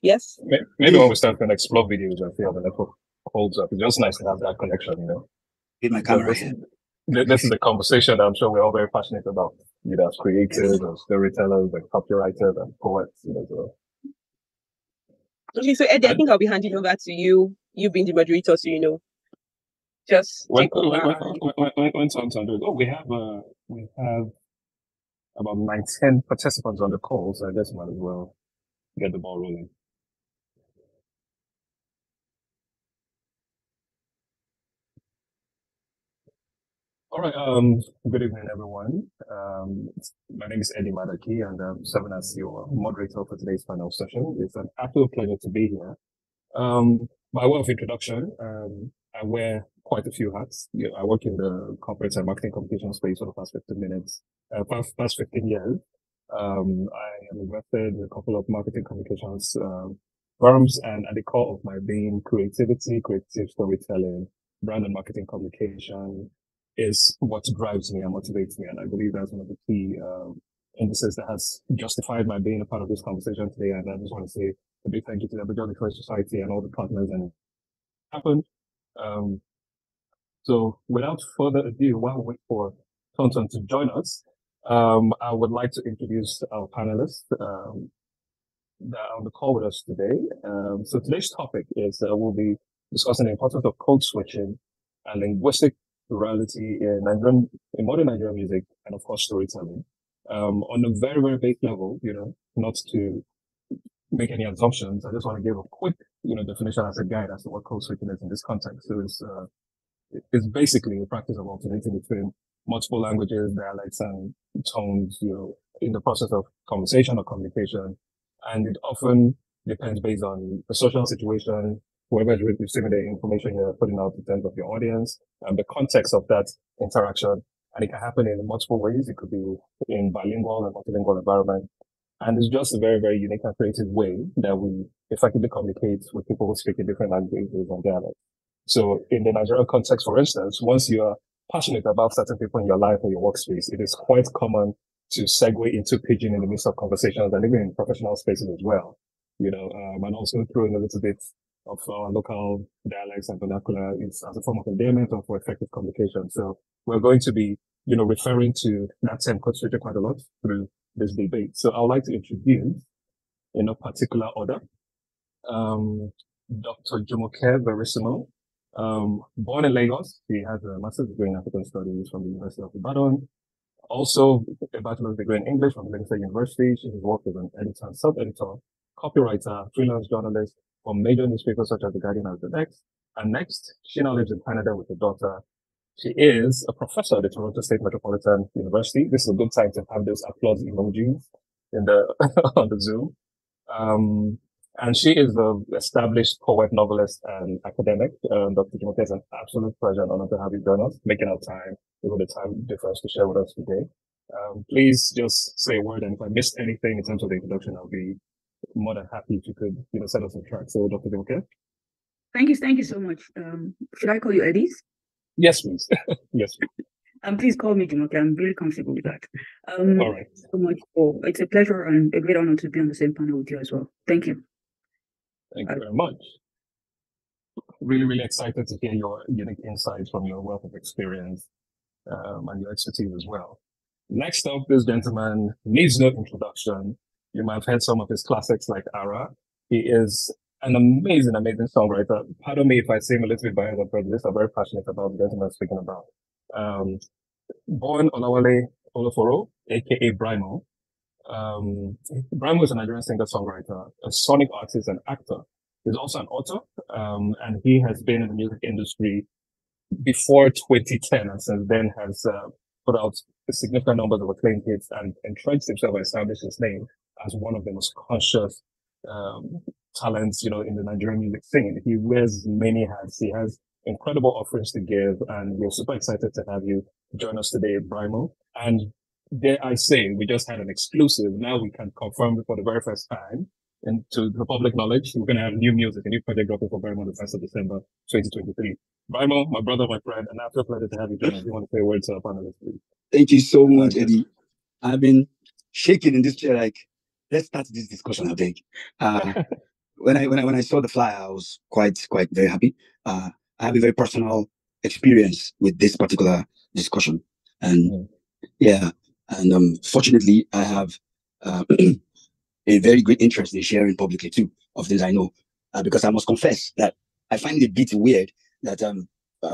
Yes. Maybe when we start to explore videos and see how the network holds up, it's just nice to have that connection, you know. Get my camera here. This is a conversation that I'm sure we're all very passionate about, as creators, as storytellers, and copywriters, and poets, So. Okay, so Eddie, I think I'll be handing over to you. You being the moderator, so just take over. When sometimes we have about 10 participants on the call, so I guess might as well get the ball rolling. All right. Good evening, everyone. My name is Eddie Madaki, and I'm serving as your moderator for today's panel session. It's an absolute pleasure to be here. By way of introduction, I wear quite a few hats. I work in the corporate and marketing communication space for the past 15 years. I am invested in a couple of marketing communications firms, and at the core of my being, creativity, creative storytelling, brand and marketing communication is what drives me and motivates me. And I believe that's one of the key indices that has justified my being a part of this conversation today. And I just want to say a big thank you to the Nigerian Society and all the partners and happened. So without further ado, while we wait for Tonton to join us, I would like to introduce our panelists that are on the call with us today. So today's topic is we'll be discussing the importance of code switching and linguistic plurality in modern Nigerian music, and of course storytelling. On a very, very basic level, not to make any assumptions, I just want to give a quick, definition as a guide as to what code switching is in this context. So it's basically the practice of alternating between multiple languages, dialects, and tones, in the process of conversation or communication. And it often depends based on the social situation, whoever is receiving the information you're putting out in terms of your audience, and the context of that interaction. And it can happen in multiple ways. It could be in bilingual and multilingual environment. And it's just a very, very unique and creative way that we effectively communicate with people who speak in different languages and dialects. So in the Nigerian context, for instance, once you are passionate about certain people in your life or your workspace, it is quite common to segue into pidgin in the midst of conversations and even in professional spaces as well, and also throw in a little bit of our local dialects and vernacular is as a form of endearment or for effective communication. So we're going to be, referring to that term code switching quite a lot through this debate. So I would like to introduce, in no particular order, Dr. Jumoke Verissimo. Born in Lagos, he has a master's degree in African Studies from the University of Ibadan. Also, a bachelor's degree in English from Lagos University. She has worked as an editor and sub-editor, copywriter, freelance journalist for major newspapers such as The Guardian and The Next. And next, she now lives in Canada with a daughter. She is a professor at the Toronto State Metropolitan University. This is a good time to have those applause emojis on the Zoom. And she is an established poet, novelist, and academic. Dr. Jumoke, it's an absolute pleasure and honor to have you join us, making our time, even the time difference to share with us today. Please just say a word, and if I missed anything in terms of the introduction, I'll be more than happy if you could, set us on track. So, Dr. Jumoke. Thank you so much. Should I call you Eddie? Yes, please. Yes. Please call me Jumoke. I'm really comfortable with that. All right. So much. It's a pleasure and a great honor to be on the same panel with you as well. Thank you. Thank you very much. Really, really excited to hear your unique insights from your wealth of experience and your expertise as well. Next up, this gentleman needs no introduction. You might have heard some of his classics like Ara. He is an amazing, amazing songwriter. Pardon me if I seem a little bit biased and prejudiced. I'm very passionate about the gentleman I'm speaking about. Born Olawale Oloforo, aka Brimo. Brimo is a Nigerian singer-songwriter, a sonic artist, and actor. He's also an author, and he has been in the music industry before 2010, and since then has put out a significant number of acclaimed hits and entrenched himself and established his name as one of the most conscious talents, in the Nigerian music scene. He wears many hats. He has incredible offerings to give, and we're super excited to have you join us today, Brimo. And dare I say, we just had an exclusive. Now we can confirm for the very first time, and to the public knowledge, we're going to have new music, a new project dropping for Brimo on the 1st of December, 2023. Brimo, my brother, my friend, and after a pleasure to have you join us. You want to say a word to our panelists, please? Thank you so much, Eddie. I've been shaking in this chair, like, let's start this discussion, I beg. when I saw the flyer, I was quite very happy. I have a very personal experience with this particular discussion, and yeah, and fortunately, I have a very great interest in sharing publicly too of things I know, because I must confess that I find it a bit weird that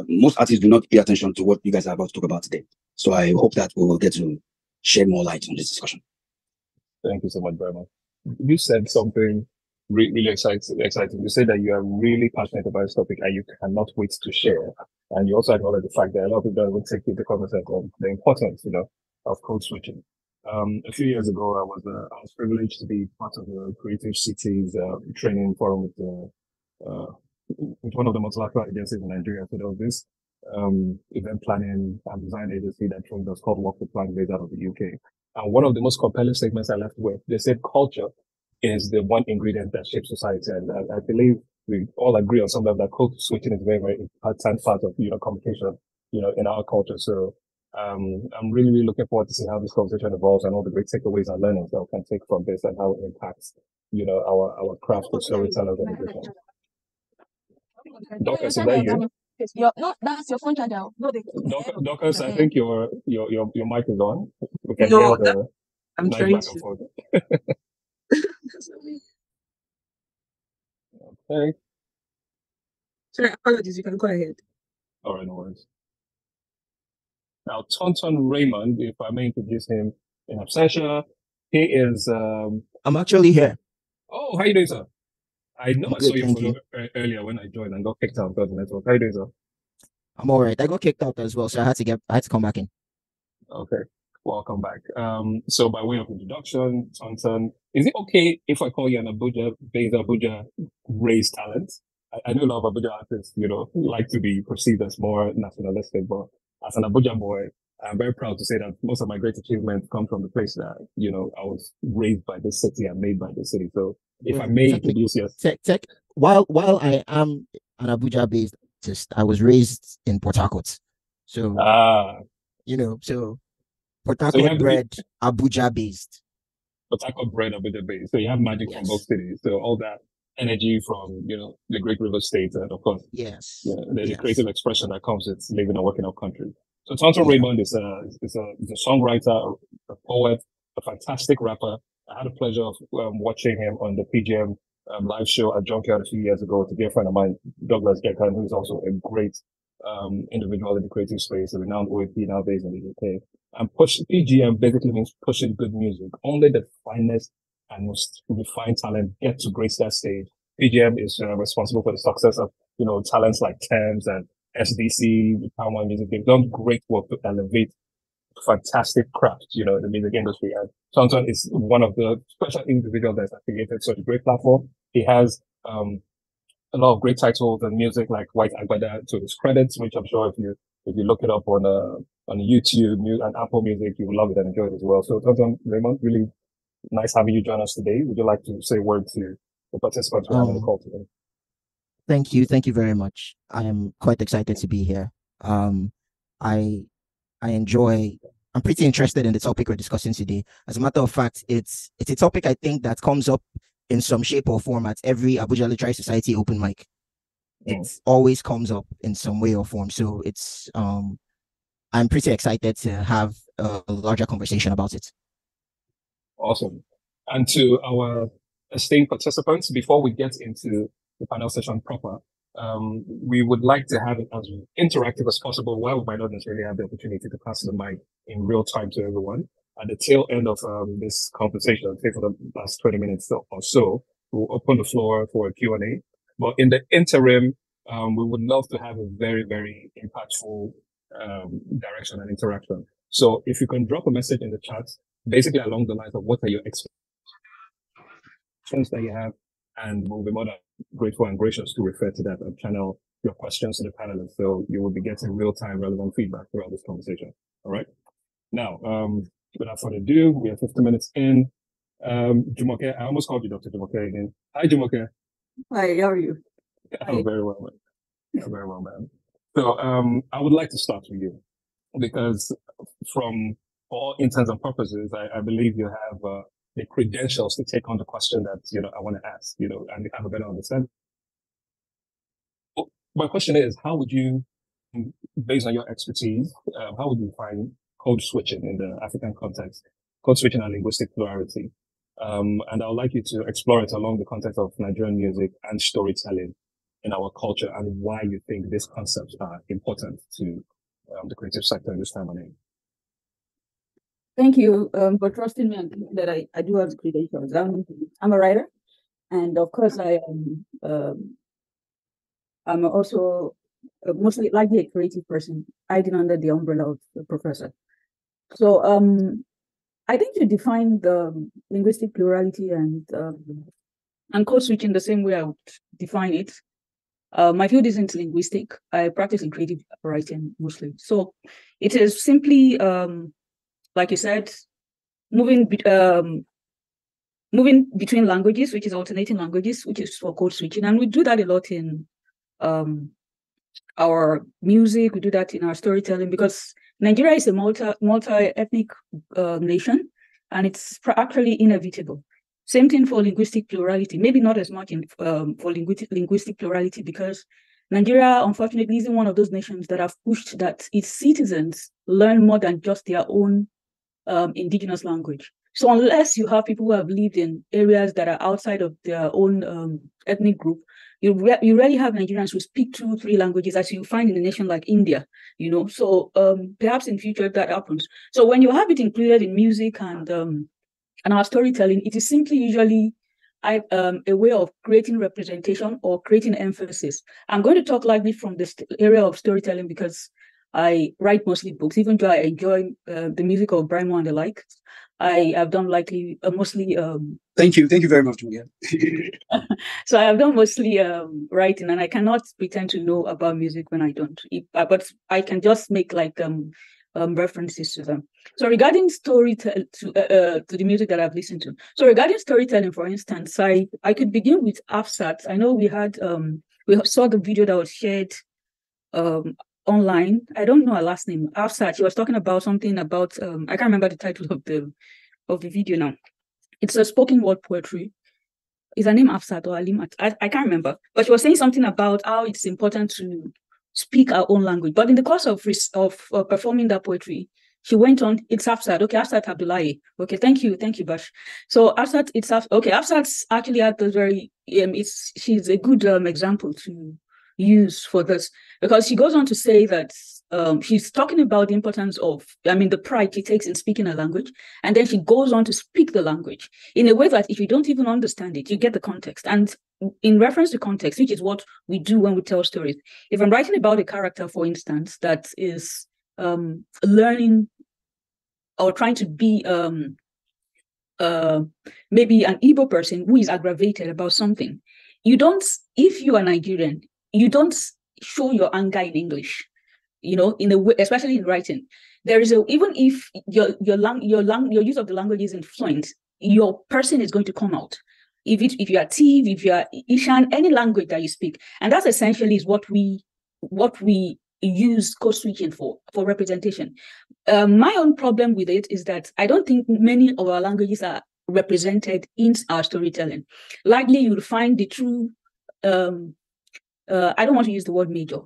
most artists do not pay attention to what you guys are about to talk about today. So I hope that we will get to shed more light on this discussion. Thank you so much, very much. You said something really exciting. You said that you are really passionate about this topic and you cannot wait to share. And you also acknowledge the fact that a lot of people will take into cognizance of the importance, of code switching. A few years ago, I was privileged to be part of the Creative Cities training forum with one of the multilateral agencies in Nigeria. So there was this event planning and design agency that trained us called Work the Plan, based out of the UK. And one of the most compelling statements I left with, they said culture is the one ingredient that shapes society. And I believe we all agree on some level that code switching is a very, very important part of, communication, in our culture. So, I'm really, really looking forward to see how this conversation evolves and all the great takeaways and learnings that we can take from this and how it impacts, our craft of storytellers and education. Dorcas, is that you? No, that's your phone charger. No, Dorcas, I think your mic is on. We can No, hear the I'm nice trying back and to. forth. Okay. Sorry, apologies. You can go ahead. All right, no worries. Now, Tonton Raymond, if I may introduce him in absentia, he is. I'm actually here. Oh, how you doing, sir? I know I Good, saw your thank photo you. earlier when I joined and got kicked out because of the network. How you doing, sir? I'm all right. I got kicked out as well, so I had to come back in. Okay, welcome back. So by way of introduction, Tonton, is it okay if I call you an Abuja-based Abuja-raised talent? I know a lot of Abuja artists, like to be perceived as more nationalistic, but as an Abuja boy, I'm very proud to say that most of my great achievements come from the place that, I was raised by this city and made by the city. So if I may introduce you. While I am an Abuja-based artist, I was raised in Port Harcourt. So, so Port Harcourt bred, Abuja-based. Port Harcourt bred, Abuja-based. So you have magic from both cities. So all that energy from, the Great River State and of course, the creative expression that comes with living and working up country. So Tonton Raymond is a songwriter, a poet, a fantastic rapper. I had the pleasure of watching him on the PGM live show at Junkyard a few years ago with a dear friend of mine, Douglas Gekan, who is also a great individual in the creative space, a renowned OAP now based in the UK. And PGM basically means pushing good music. Only the finest and most refined talent get to grace that stage. PGM is responsible for the success of, talents like Thames and SDC, the Power Music. They've done great work to elevate fantastic craft, in the music industry. And Tonton is one of the special individuals that's created such a great platform. He has a lot of great titles and music like White Agbada to his credits, which I'm sure if you look it up on YouTube and Apple Music, you will love it and enjoy it as well. So Tonton Raymond, really nice having you join us today. Would you like to say a word to the participants who are on the call today? Thank you very much. I am quite excited to be here. I'm pretty interested in the topic we're discussing today. As a matter of fact, it's a topic I think that comes up in some shape or form at every Abuja Literary Society open mic. It always comes up in some way or form. So it's I'm pretty excited to have a larger conversation about it. Awesome. And to our esteemed participants, before we get into the panel session proper, we would like to have it as interactive as possible, while we might not necessarily have the opportunity to pass the mic in real time to everyone. At the tail end of this conversation, say for the last 20 minutes or so, we'll open the floor for a Q&A. But in the interim, we would love to have a very, very impactful direction and interaction. So if you can drop a message in the chat, basically along the lines of what are your expectations that you have, and we'll be more than grateful and gracious to refer to that and channel your questions to the panelists. So you will be getting real-time relevant feedback throughout this conversation. All right. Now, without further ado, we are 50 minutes in. Jumoke, I almost called you Dr. Jumoke again. Hi, Jumoke. Hi, how are you? I'm very well, man. Very well, man. So, I would like to start with you because from all intents and purposes, I believe you have the credentials to take on the question that, I want to ask, and have a better understanding. My question is, how would you, based on your expertise, how would you define code switching in the African context, code switching and linguistic plurality? And I would like you to explore it along the context of Nigerian music and storytelling in our culture, and why you think these concepts are important to the creative sector in this time and age. Thank you for trusting me and thinking that I do have the credentials. I'm a writer, and of course I'm also mostly likely a creative person, hiding under the umbrella of the professor. So I think you define the linguistic plurality and code switching the same way I would define it. My field isn't linguistic. I practice in creative writing mostly. So it is simply, like you said, moving between languages, which is alternating languages, which is for code switching. And we do that a lot in our music. We do that in our storytelling, because Nigeria is a multi-ethnic nation, and it's actually inevitable. Same thing for linguistic plurality, maybe not as much for linguistic plurality, because Nigeria, unfortunately, isn't one of those nations that have pushed that its citizens learn more than just their own indigenous language. So unless you have people who have lived in areas that are outside of their own ethnic group, you rarely have Nigerians who speak 2-3 languages, as you find in a nation like India, So perhaps in future that happens. So when you have it included in music and our storytelling, it is simply usually a way of creating representation or creating emphasis. I'm going to talk likely from this area of storytelling because I write mostly books, even though I enjoy the music of Brimo and the like. I have done likely mostly. Thank you very much, Julia. So I have done mostly writing, and I cannot pretend to know about music when I don't. But I can just make like references to them. So regarding storytelling, to the music that I've listened to. So regarding storytelling, for instance, I could begin with Afsat. I know we saw the video that was shared online. I don't know her last name. Afsat. She was talking about something about I can't remember the title of the video now. It's a spoken word poetry. Is her name Afsat or Alimat? I can't remember. But she was saying something about how it's important to speak our own language. But in the course of performing that poetry, she went on, it's Afsat. Okay, Afsat Abdullahi. Okay, thank you, Bash. So Afsat, Afsat's actually had this very, she's a good example to use for this, because she goes on to say that she's talking about the importance of, the pride she takes in speaking a language, and then she goes on to speak the language in a way that if you don't even understand it, you get the context. And in reference to context, which is what we do when we tell stories. If I'm writing about a character, for instance, that is learning or trying to be maybe an Igbo person who is aggravated about something, if you are Nigerian, you don't show your anger in English, in a way, especially in writing. There is even if your use of the language isn't fluent, your person is going to come out. If you are Tiv, if you are Ishan, any language that you speak, and that's essentially is what we use code switching for representation. My own problem with it is that I don't think many of our languages are represented in our storytelling. Likely, you'll find the true. I don't want to use the word major.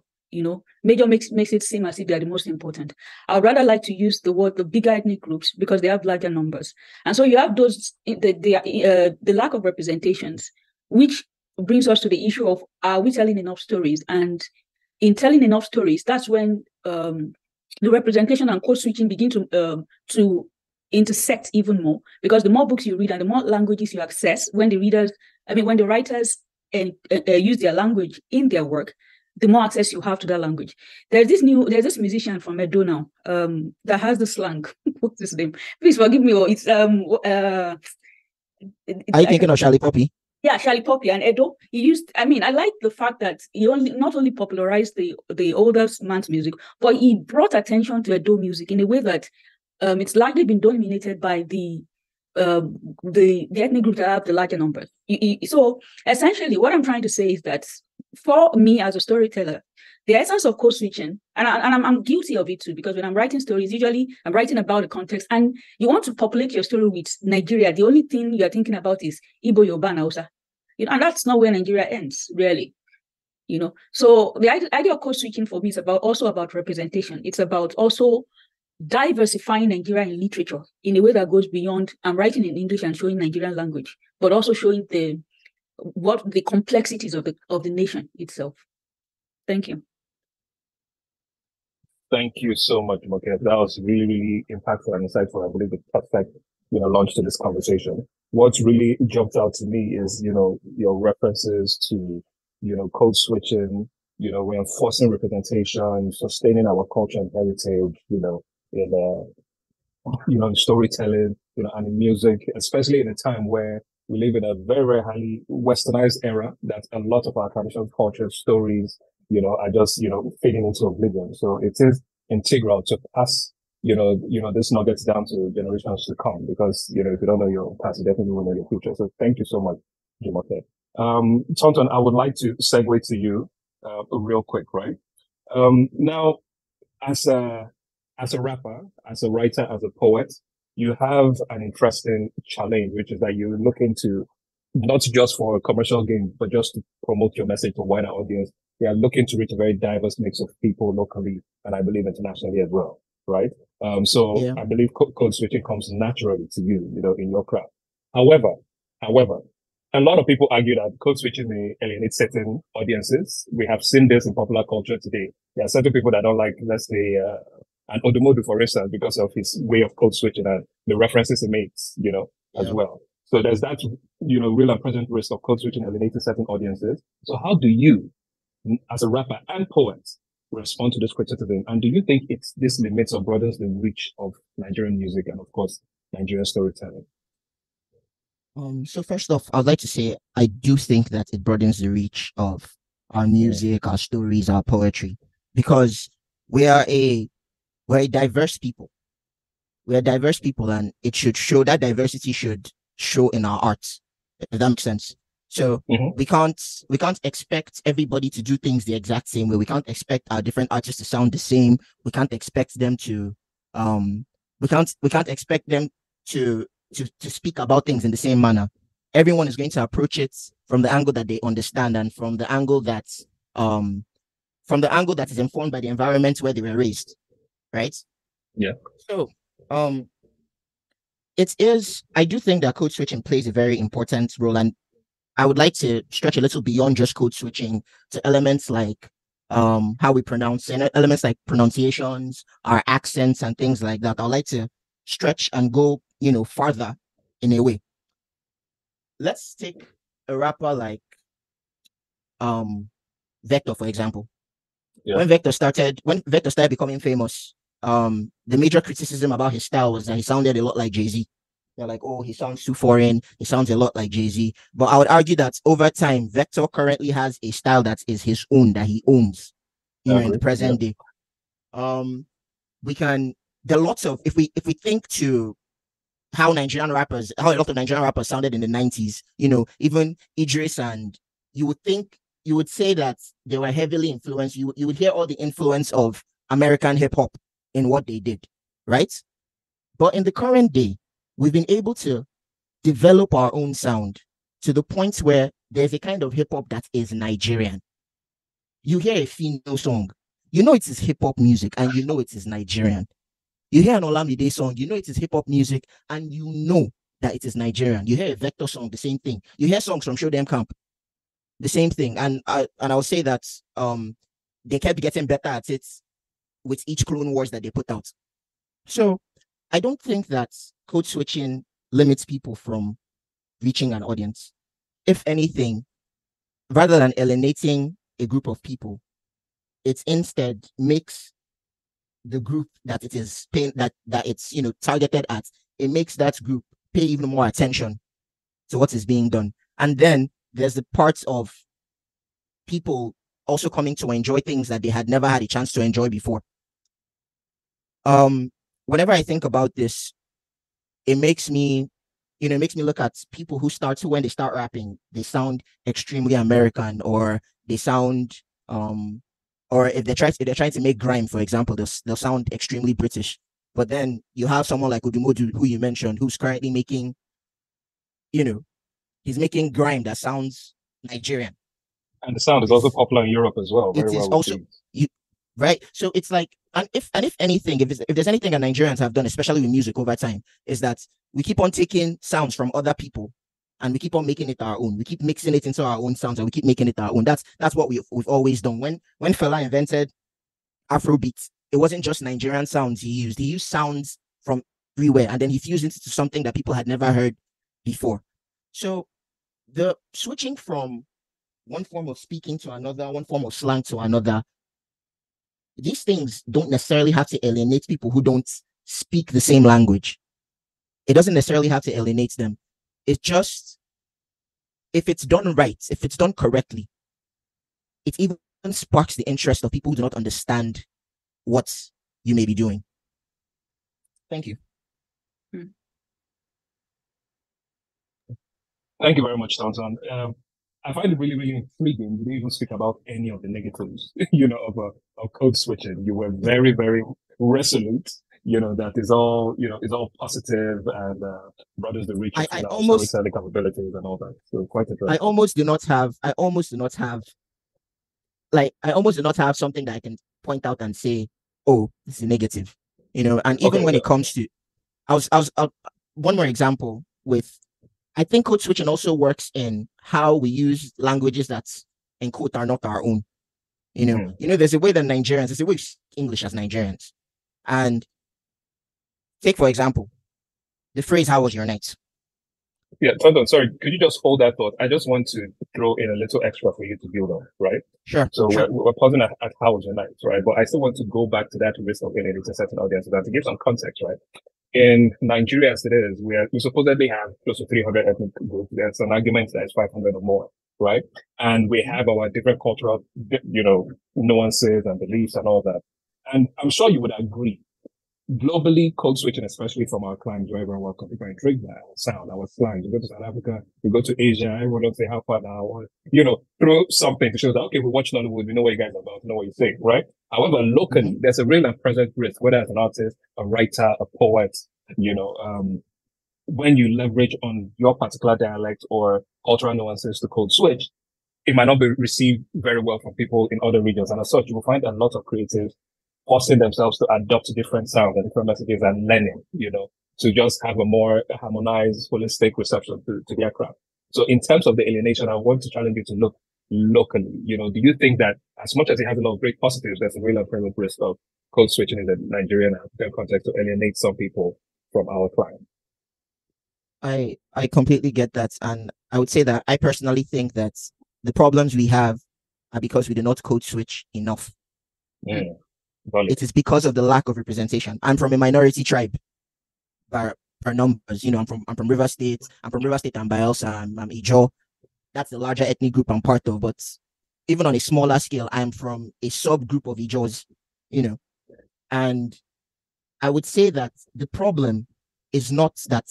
Major makes it seem as if they are the most important. I'd rather like to use the bigger ethnic groups, because they have larger numbers. And so you have those, the lack of representations, which brings us to the issue of, are we telling enough stories? And in telling enough stories, that's when the representation and code switching begin to intersect even more, because the more books you read and the more languages you access, when the writers use their language in their work, the more access you have to that language. There's this musician from Edo now that has the slang. What's his name? Please forgive me. It's Are you thinking of Charlie Poppy? Yeah, Charlie Poppy and Edo. I like the fact that he not only popularized the older man's music, but he brought attention to Edo music in a way that it's largely been dominated by the ethnic group that have the larger numbers. So essentially, what I'm trying to say is that for me as a storyteller, the essence of code switching, and I'm guilty of it too, because when I'm writing stories, usually I'm writing about the context, and you want to populate your story with Nigeria. The only thing you're thinking about is Igbo, Yoruba, and Hausa. And that's not where Nigeria ends, really. So the idea of code switching for me is also about representation. It's about also diversifying Nigerian literature in a way that goes beyond I'm writing in English and showing Nigerian language, but also showing the complexities of the nation itself. Thank you. Thank you so much, Moket. That was really, really impactful and insightful. I believe the perfect, launch to this conversation. What really jumped out to me is, your references to, code switching, reinforcing representation, sustaining our culture and heritage, in storytelling, and in music, especially in a time where we live in a very, very highly westernized era that a lot of our traditional culture stories, are just, fading into oblivion. So it is integral to pass, this nuggets down to generations to come, because, if you don't know your past, you definitely will know your future. So thank you so much, Jumoke. Tonton, I would like to segue to you, real quick, right? Now, as a rapper, as a writer, as a poet, you have an interesting challenge, which is that you're looking to, not just for a commercial gain, but just to promote your message to a wider audience. You are looking to reach a very diverse mix of people locally, and I believe internationally as well, right? So yeah. I believe code switching comes naturally to you, in your craft. However, a lot of people argue that code switching may alienate certain audiences. We have seen this in popular culture today. There are certain people that don't like, let's say, an Odumodu, for instance, because of his way of code switching and the references he makes, as well. So there's that, real and present risk of code switching alienating certain audiences. So how do you, as a rapper and poet, respond to this criticism? And do you think this limits or broadens the reach of Nigerian music and, of course, Nigerian storytelling? So first off, I'd like to say I do think that it broadens the reach of our music, our stories, our poetry, because we're a diverse people. We're diverse people, and it should show. That diversity should show in our arts, if that makes sense. So we can't expect everybody to do things the exact same way. We can't expect our different artists to sound the same. We can't expect them to we can't expect them to speak about things in the same manner. Everyone is going to approach it from the angle that they understand, and from the angle that is informed by the environment where they were raised, right? Yeah. So I do think that code switching plays a very important role, and I would like to stretch a little beyond just code switching to elements like how we pronounce, and elements like pronunciations, our accents, and things like that. I'd like to stretch and go, farther in a way. Let's take a rapper like Vector, for example. Yeah. When Vector started becoming famous, the major criticism about his style was that he sounded a lot like Jay-Z. They're like, oh, he sounds too foreign. He sounds a lot like Jay-Z. But I would argue that over time, Vector currently has a style that is his own, that he owns, in the present day. There are lots of, if we think to how a lot of Nigerian rappers sounded in the 90s, even Idris, and you would say that they were heavily influenced. You would hear all the influence of American hip hop in what they did, right? But in the current day, we've been able to develop our own sound to the point where there's a kind of hip hop that is Nigerian. You hear a female song, it is hip hop music, and it is Nigerian. You hear an Olamide song, it is hip hop music, and that it is Nigerian. You hear a Vector song, the same thing. You hear songs from Show Them Camp, the same thing. And I'll say that they kept getting better at it with each Clone Wars that they put out. So I don't think that code switching limits people from reaching an audience. If anything, rather than alienating a group of people, it instead makes the group that it is paying, that it's targeted at, it makes that group pay even more attention to what is being done. And then there's the parts of people also coming to enjoy things that they had never had a chance to enjoy before. Whenever I think about this, it makes me it makes me look at people who when they start rapping, they sound extremely American, or they sound or if they're trying to make grime, for example, they'll sound extremely British. But then you have someone like Udumodu, who you mentioned, who's currently making, he's making grime that sounds Nigerian. And the sound is also popular in Europe as well. Very well also right. So it's like, and if anything, if there's anything that Nigerians have done, especially with music over time, is that we keep on taking sounds from other people and we keep on making it our own. We keep mixing it into our own sounds and we keep making it our own. That's what we've always done. When Fela invented Afrobeat, it wasn't just Nigerian sounds he used. He used sounds from everywhere, and then he fused it into something that people had never heard before. So the switching from one form of speaking to another, one form of slang to another, these things don't necessarily have to alienate people who don't speak the same language. It doesn't necessarily have to alienate them. It's just, if it's done right, if it's done correctly, it even sparks the interest of people who do not understand what you may be doing. Thank you. Thank you very much, Tonton. I find it really, really intriguing. You didn't even speak about any of the negatives, of code switching. You were very, very resolute. That is all, is all positive and brothers the reach storytelling capabilities and all that. So quite interesting. I almost do not have something that I can point out and say, oh, this is negative, and even when it comes to, I was one more example with, I think code switching also works in how we use languages that, in quote, are not our own. There's a way that there's a way we speak English as Nigerians. And take, for example, the phrase, how was your night? Yeah, Tonton, sorry, could you just hold that thought? I just want to throw in a little extra for you to build on, right? Sure. So sure. We're pausing at how was your night, right? But I still want to go back to that risk of alienating certain audiences and to give some context, right? In Nigeria, as it is, we supposedly have close to 300 ethnic groups. There's an argument that it's 500 or more, right? And we have our different cultural, nuances and beliefs and all that. And I'm sure you would agree, globally, code switching, especially from our clients, where everyone welcome, people are intrigued by our sound, our slang. You go to South Africa, you go to Asia, everyone will say how far now, or, throw something to show that, okay, we watch Nollywood, we know what you guys are about, we know what you think, right? However, locally, there's a real and present risk, whether as an artist, a writer, a poet, when you leverage on your particular dialect or cultural nuances to code switch, it might not be received very well from people in other regions. And as such, you will find a lot of creatives forcing themselves to adopt different sounds and different messages and learning, to just have a more harmonized, holistic reception to their craft. So in terms of the alienation, I want to challenge you to look locally. Do you think that as much as it has a lot of great positives, there's a real and present risk of code switching in the Nigerian and African context to alienate some people from our client? I completely get that. And I would say that I personally think that the problems we have are because we do not code switch enough. It is because of the lack of representation. I'm from a minority tribe per numbers. I'm from River State. I'm from River State and Bayelsa. I'm Ijaw. That's the larger ethnic group I'm part of. But even on a smaller scale, I'm from a subgroup of Ijaws, and I would say that the problem is not that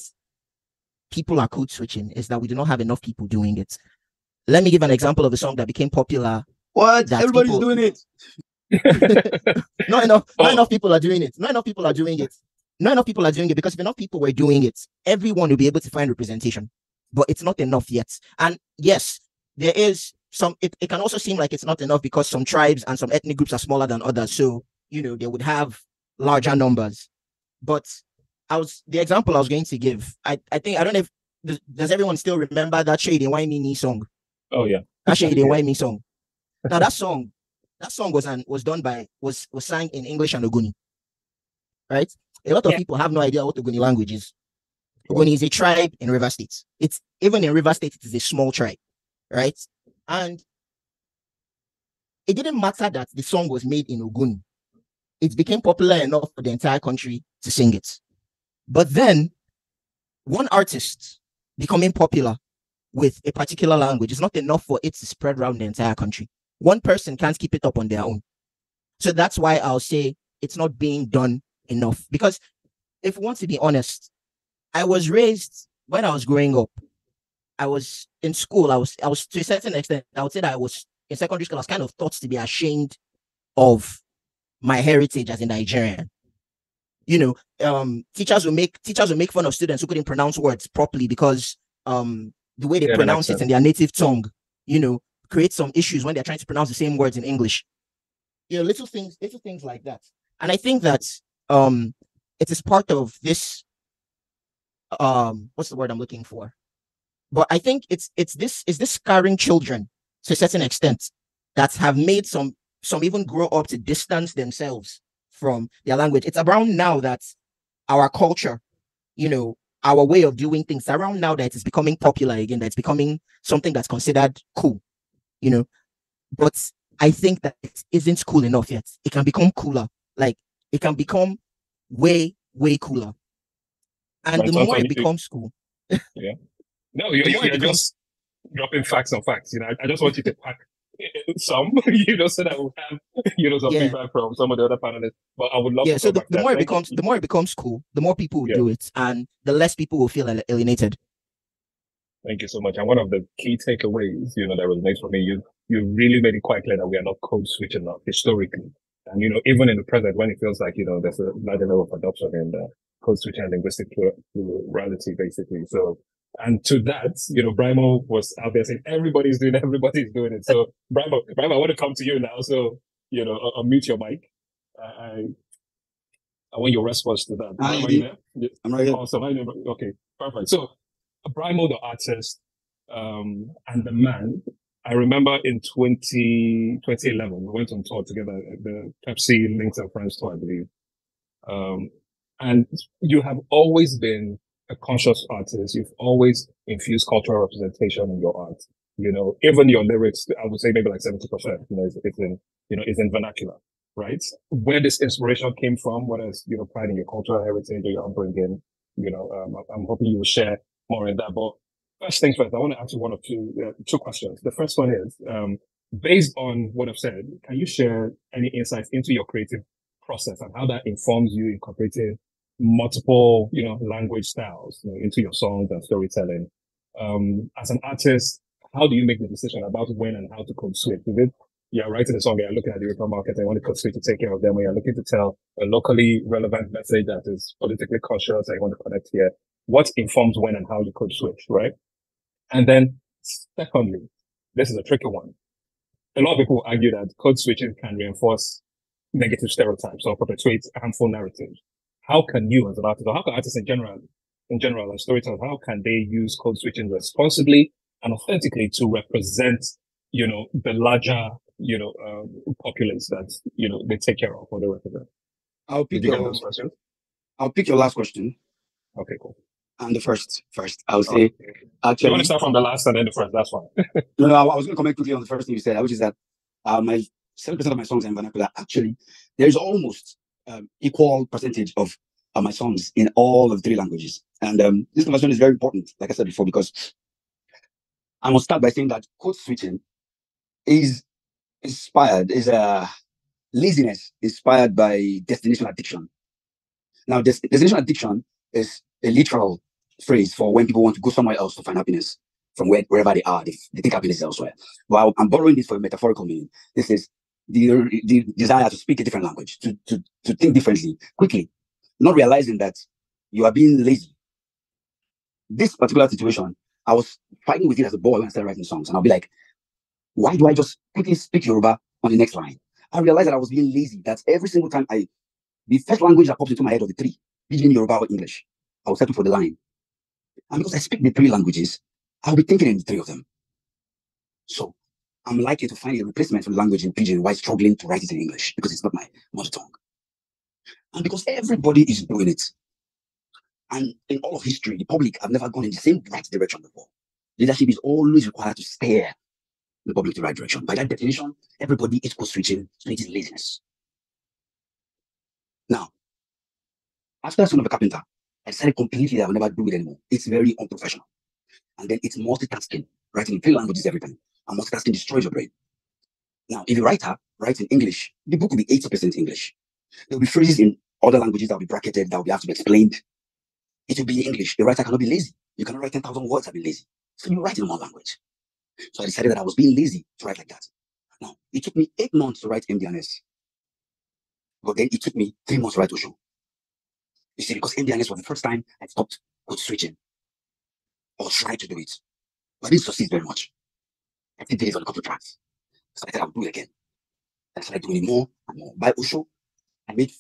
people are code switching, is that we do not have enough people doing it. Let me give an example of a song that became popular. What? Everybody's doing it. Not enough people are doing it. Not enough people are doing it. Not enough people are doing it, because if enough people were doing it, everyone will be able to find representation. But it's not enough yet. And yes, there is some, it can also seem like it's not enough because some tribes and some ethnic groups are smaller than others. So, they would have larger numbers. But the example I was going to give, I think, I don't know if, does everyone still remember that Shade and Why Me song? Oh, yeah. That Shade and Why Me song. Now that song was sang in English and Ogoni, right? A lot of people have no idea what Ogoni language is. Ogoni is a tribe in River State. It's even in River State, it is a small tribe, right? And it didn't matter that the song was made in Ogoni. It became popular enough for the entire country to sing it. But then, one artist becoming popular with a particular language is not enough for it to spread around the entire country. One person can't keep it up on their own. So that's why I'll say it's not being done enough. Because if we want to be honest, I was raised when I was growing up, I was in school. I was to a certain extent, I would say that I was in secondary school. I was kind of taught to be ashamed of my heritage as a Nigerian. Teachers will make fun of students who couldn't pronounce words properly because the way they pronounce it in their native tongue, creates some issues when they're trying to pronounce the same words in English. Little things like that. And I think that it is part of this what's the word I'm looking for? But I think it's this scarring children to a certain extent that have made some even grow up to distance themselves from their language. It's around now that our culture, our way of doing things, around now that it's becoming popular again, that it's becoming something that's considered cool, But I think that it isn't cool enough yet. It can become cooler. Like, it can become way, way cooler. And the more it becomes cool. Yeah. No, you're just dropping facts on facts. I just want you to pack some, so that we'll have, some feedback from some of the other panelists. But I would love to. So the more it becomes cool, the more people will do it, and the less people will feel alienated. Thank you so much. And one of the key takeaways, that resonates for me, you really made it quite clear that we are not code switching enough historically. And, even in the present, when it feels like, there's a larger level of adoption in the code switching and linguistic plurality, basically. So, and to that, Brimo was out there saying, everybody's doing it. So, Brimo, I want to come to you now. So, unmute your mic. I want your response to that. Are you there? I'm right here. Awesome. Okay, perfect. So, Brimo, the artist, and the man, I remember in 2011, we went on tour together, the Pepsi Links and Friends tour, I believe. And you have always been a conscious artist. You've always infused cultural representation in your art. Even your lyrics, I would say maybe like 70%, is in vernacular, right? Where this inspiration came from, whether it's, pride in your cultural heritage or your upbringing, I'm hoping you will share more in that. But first things first, I want to ask you two questions. The first one is, based on what I've said, can you share any insights into your creative process and how that informs you incorporating multiple, language styles into your songs and storytelling? As an artist, how do you make the decision about when and how to code switch? Is it you're writing a song, you're looking at the European market, and you want to code switch to take care of them, or you're looking to tell a locally relevant message that is politically conscious, and you want to connect here? What informs when and how you code switch, right? And then secondly, this is a tricky one. A lot of people argue that code switching can reinforce negative stereotypes or perpetuate harmful narratives. How can you as an artist, or how can artists in general as storytellers, how can they use code switching responsibly and authentically to represent, the larger, populace that, they take care of or they represent? I'll pick your last question. Okay, cool. And the first, I would say, actually. You want to start from the last and then the first? That's fine. No, I was going to comment quickly on the first thing you said, which is that my 7% of my songs are in vernacular. Actually, there is almost equal percentage of my songs in all of 3 languages. And this conversation is very important, like I said before, because I must start by saying that code switching is laziness inspired by destination addiction. Now, destination addiction is a literal phrase for when people want to go somewhere else to find happiness from wherever they are. They think happiness is elsewhere. Well, I'm borrowing this for a metaphorical meaning. This is the desire to speak a different language, to think differently, quickly, not realizing that you are being lazy. This particular situation, I was fighting with it as a boy when I started writing songs, and I'll be like, why do I just quickly speak Yoruba on the next line? I realized that I was being lazy. That every single time the first language that pops into my head of the 3, Pidgin, Yoruba, or English, I will settle for the line. And because I speak the 3 languages, I'll be thinking in the 3 of them. So I'm likely to find a replacement for the language in Pidgin while struggling to write it in English because it's not my mother tongue. And because everybody is doing it. And in all of history, the public have never gone in the same right direction before. Leadership is always required to steer the public the right direction. By that definition, everybody is code switching, so it is laziness. Now, after Son of a Carpenter, I decided completely that I will never do it anymore. It's very unprofessional. And then it's multitasking. Writing in 3 languages every time. And multitasking destroys your brain. Now, if a writer writes in English, the book will be 80% English. There will be phrases in other languages that will be bracketed, that will have to be explained. it will be in English. A writer cannot be lazy. You cannot write 10,000 words and be lazy. So you write in one language. So I decided that I was being lazy to write like that. Now, it took me 8 months to write MDNS. But then it took me 3 months to write Osho. You see, because MDNS was the first time I stopped code switching or tried to do it. But I didn't succeed very much. I did it on a couple of tracks. So I said I would do it again. I started doing it more and more. By Osho, I made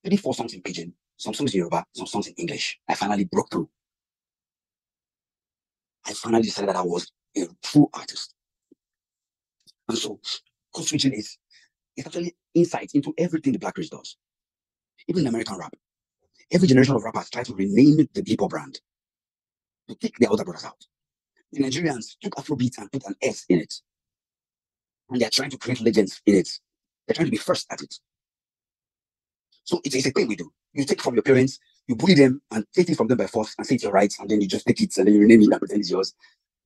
34 songs in Pidgin, some songs in Yoruba, some songs in English. I finally broke through. I finally decided that I was a true artist. And so code switching is actually insight into everything the Black race does. Even in American rap. Every generation of rappers try to rename the hip hop brand to kick their older brothers out. The Nigerians took Afrobeat and put an S in it. And they're trying to create legends in it. They're trying to be first at it. So it's a thing we do. You take from your parents, you bully them and take it from them by force and say it's your rights, and then you just take it and then you rename it and pretend it's yours.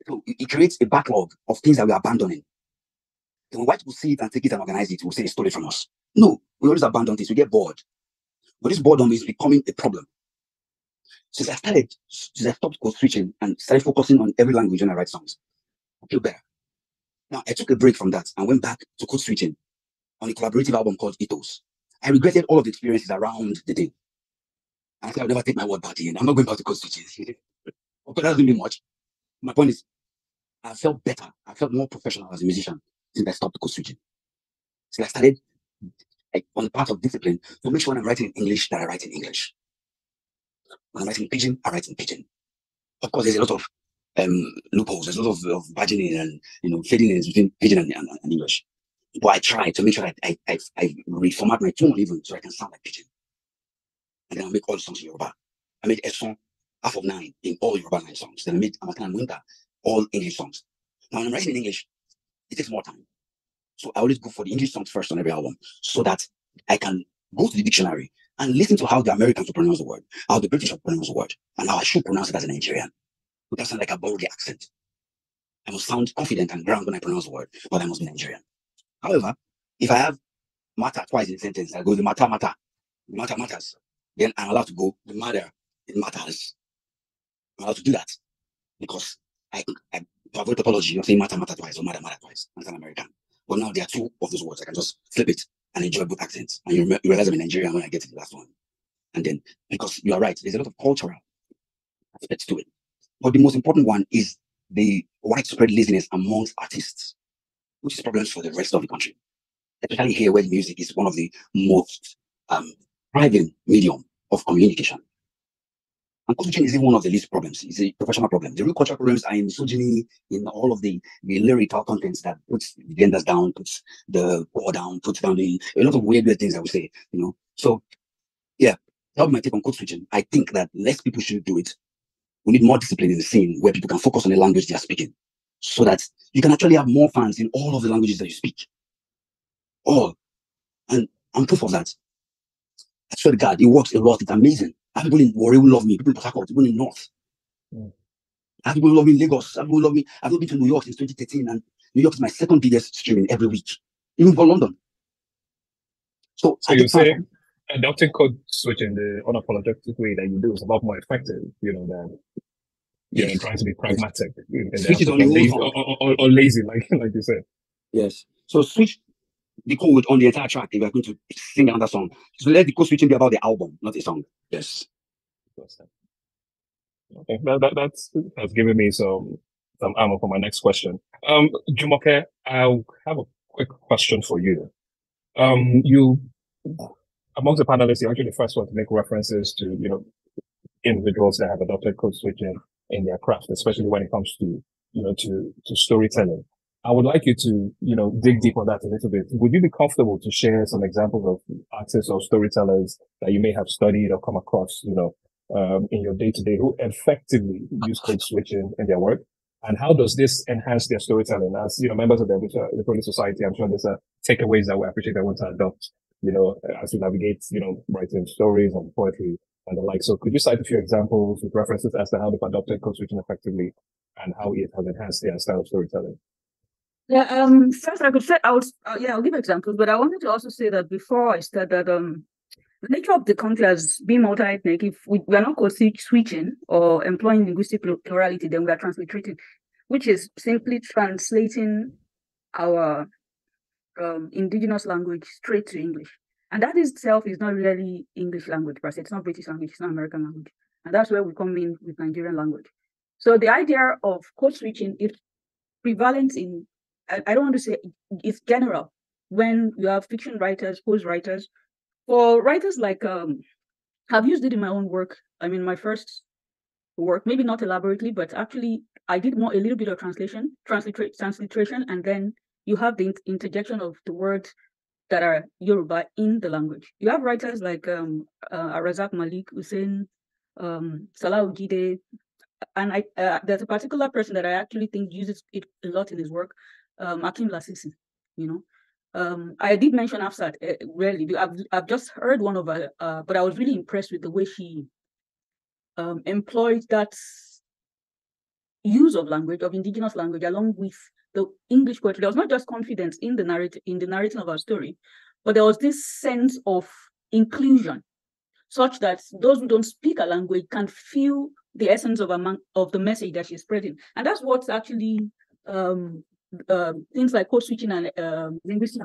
So it creates a backlog of things that we're abandoning. Then when white people see it and take it and organize it, we'll say they stole it from us. No, we always abandon things. We get bored. But this boredom is becoming a problem. Since I stopped code switching and started focusing on every language when I write songs, I feel better. Now, I took a break from that and went back to code switching on a collaborative album called Ethos. I regretted all of the experiences around the thing. And I said, I'll never take my word back again. I'm not going back to code switching. Okay, that doesn't mean much. My point is, I felt better. I felt more professional as a musician since I stopped code switching. So I started on the path of discipline to make sure when I'm writing in English that I write in English. When I'm writing in Pidgin, I write in Pidgin. Of course, there's a lot of loopholes. There's a lot of bargaining and fading in between Pidgin and English. But I try to make sure that I reformat my tone even so I can sound like Pidgin. And then I make all the songs in Yoruba. I made a song, half of 9 in all Yoruba 9 songs. Then I made Amatan and Winter, all English songs. Now, when I'm writing in English, it takes more time. So I always go for the English songs first on every album so that I can go to the dictionary and listen to how the Americans will pronounce the word, how the British will pronounce the word, and how I should pronounce it as a Nigerian. It doesn't sound like I borrowed the accent. I must sound confident and ground when I pronounce the word, but I must be Nigerian. However, if I have matter twice in a sentence, I go the matter matters. Then I'm allowed to go the matter, it matters. I'm allowed to do that because I to avoid tautology, you're saying matter twice or matter twice. That's an American. But now there are 2 of those words. I can just flip it and enjoy both accents. And you realize I'm in Nigerian when I get to the last one. And then, because you are right, there's a lot of cultural aspects to it. But the most important one is the widespread laziness amongst artists, which is problems for the rest of the country. Especially here where music is one of the most private medium of communication. And coaching is even one of the least problems. It's a professional problem. The real cultural problems are in misogyny, in all of the lyrical contents that puts the genders down, puts the poor down, puts down a lot of weird things I would say, So yeah, that would be my take on code switching. I think that less people should do it. We need more discipline in the scene where people can focus on the language they are speaking so that you can actually have more fans in all of the languages that you speak. All. And I'm proof of that. I swear to God, it works a lot. It's amazing. I have people in Warri who love me, people in Port Harcourt, people in North. I have people who love me in Lagos. I have people who love me. I've not been to New York since 2013, and New York is my second biggest streaming every week, even for London. So you say adopting code switching the unapologetic way that you do is a lot more effective, than trying to be pragmatic. Switch is on the or lazy, like you said. Yes. So switch the code on the entire track if you're going to sing another song. So let the code switching be about the album, not a song. Yes. Okay, that's given me some ammo for my next question. Jumoke, I'll have a quick question for you. You, amongst the panelists, you're actually the first one to make references to, individuals that have adopted code switching in their craft, especially when it comes to, to storytelling. I would like you to, dig deep on that a little bit. Would you be comfortable to share some examples of artists or storytellers that you may have studied or come across, in your day-to-day who effectively use code switching in their work? And how does this enhance their storytelling? As, members of the literary society, I'm sure there's takeaways that we appreciate and want to adopt, as we navigate, writing stories and poetry and the like. So could you cite a few examples with references as to how they've adopted code switching effectively and how it has enhanced their style of storytelling? Yeah, first I could say, I'll give examples, but I wanted to also say that before I start that, The nature of the country as being multi-ethnic, if we are not switching or employing linguistic plurality, then we are transliterating, which is simply translating our indigenous language straight to English. And that itself is not really English language, per se. It's not British language, it's not American language. And that's where we come in with Nigerian language. So the idea of code switching is prevalent in, I don't want to say it's general, when you have fiction writers, prose writers. For writers like, I've used it in my own work. I mean, my first work, maybe not elaborately, but actually I did a little bit of transliteration, and then you have the interjection of the words that are Yoruba in the language. You have writers like Razak Malik, Hussein, Salah Ujide, and there's a particular person that I actually think uses it a lot in his work, Akim Lasisi, you know. I did mention Afsat rarely. I've just heard one of her, but I was really impressed with the way she employed that use of language, of indigenous language, along with the English poetry. There was not just confidence in the narrating of our story, but there was this sense of inclusion, such that those who don't speak a language can feel the essence of the message that she's spreading. And that's what's actually things like code switching and linguistic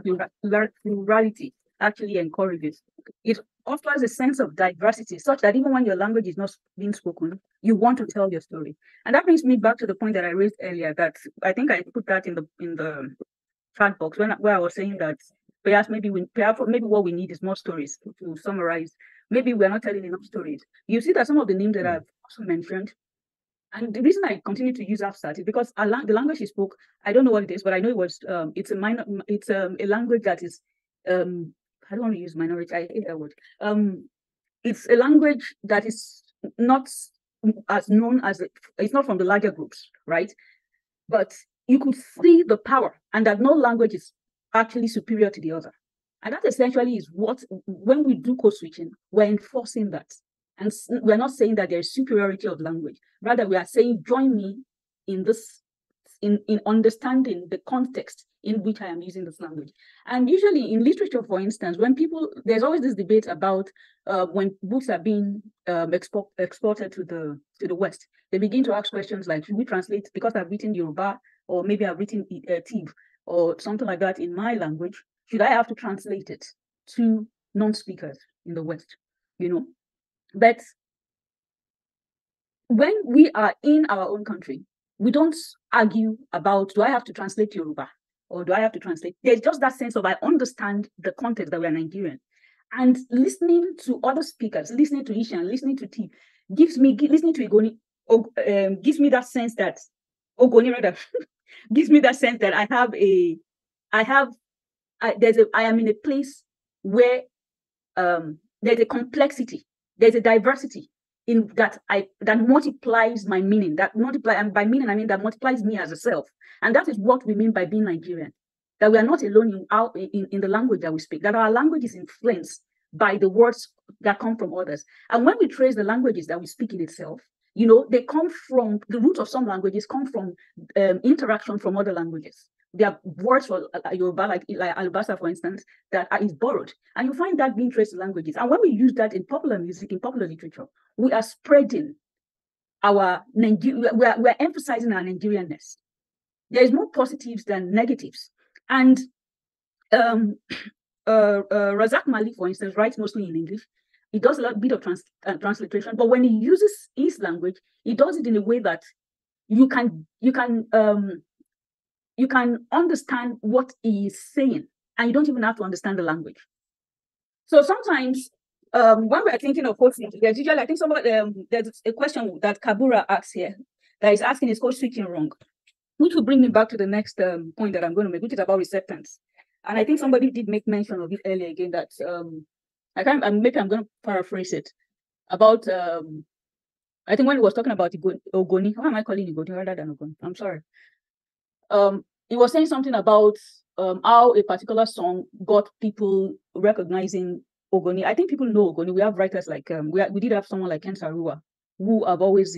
plurality actually encourages. It offers a sense of diversity, such that even when your language is not being spoken, you want to tell your story. And that brings me back to the point that I raised earlier, that I think I put that in the chat box where I was saying that perhaps maybe what we need is more stories to summarize. Maybe we're not telling enough stories. You see that some of the names that I've also mentioned, and the reason I continue to use Afsat is because the language she spoke, I don't know what it is, but I know it was it's a language that is I don't want to use minority, I hate that word. It's a language that is not as known as it's not from the larger groups, right? But you could see the power, and that no language is actually superior to the other. And that essentially is what, when we do code switching, we're enforcing that. And we're not saying that there's superiority of language. Rather, we are saying, join me in this, in understanding the context in which I am using this language. And usually in literature, for instance, when there's always this debate about when books are being exported to the West, they begin to ask questions like, should we translate, because I've written Yoruba, or maybe I've written Tiv, or something like that in my language, should I have to translate it to non-speakers in the West, you know? But when we are in our own country, we don't argue about, do I have to translate Yoruba or do I have to translate? There's just that sense of, I understand the context that we are Nigerian. And listening to other speakers, listening to Ishan, listening to T, listening to Igoni, gives me that sense that, Ogoni rather, gives me that sense that I am in a place where there's a complexity, there's a diversity in that that multiplies my meaning. And by meaning I mean that multiplies me as a self. And that is what we mean by being Nigerian. That we are not alone in the language that we speak, that our language is influenced by the words that come from others. And when we trace the languages that we speak in itself, you know, they come from, the root of some languages come from interaction from other languages. There are words for Yoruba, like Alubasa, for instance, that is borrowed. And you find that being traced to languages. And when we use that in popular music, in popular literature, we are spreading our we're emphasizing our Nigerianness. There is more positives than negatives. And Razak Mali, for instance, writes mostly in English. He does a bit of transliteration, but when he uses his language, he does it in a way that you can understand what he is saying, and you don't even have to understand the language. So sometimes when we're thinking of code switching, there's usually, I think there's a question that Kabura asks here that is asking, is code switching wrong? Which will bring me back to the next point that I'm going to make, which is about receptance. And I think somebody did make mention of it earlier again, that maybe I'm going to paraphrase it about, I think when he was talking about Ogoni, why am I calling Igoni rather than Ogoni? I'm sorry. He was saying something about how a particular song got people recognizing Ogoni. I think people know Ogoni. We have writers like, we did have someone like Ken Sarua, who have always,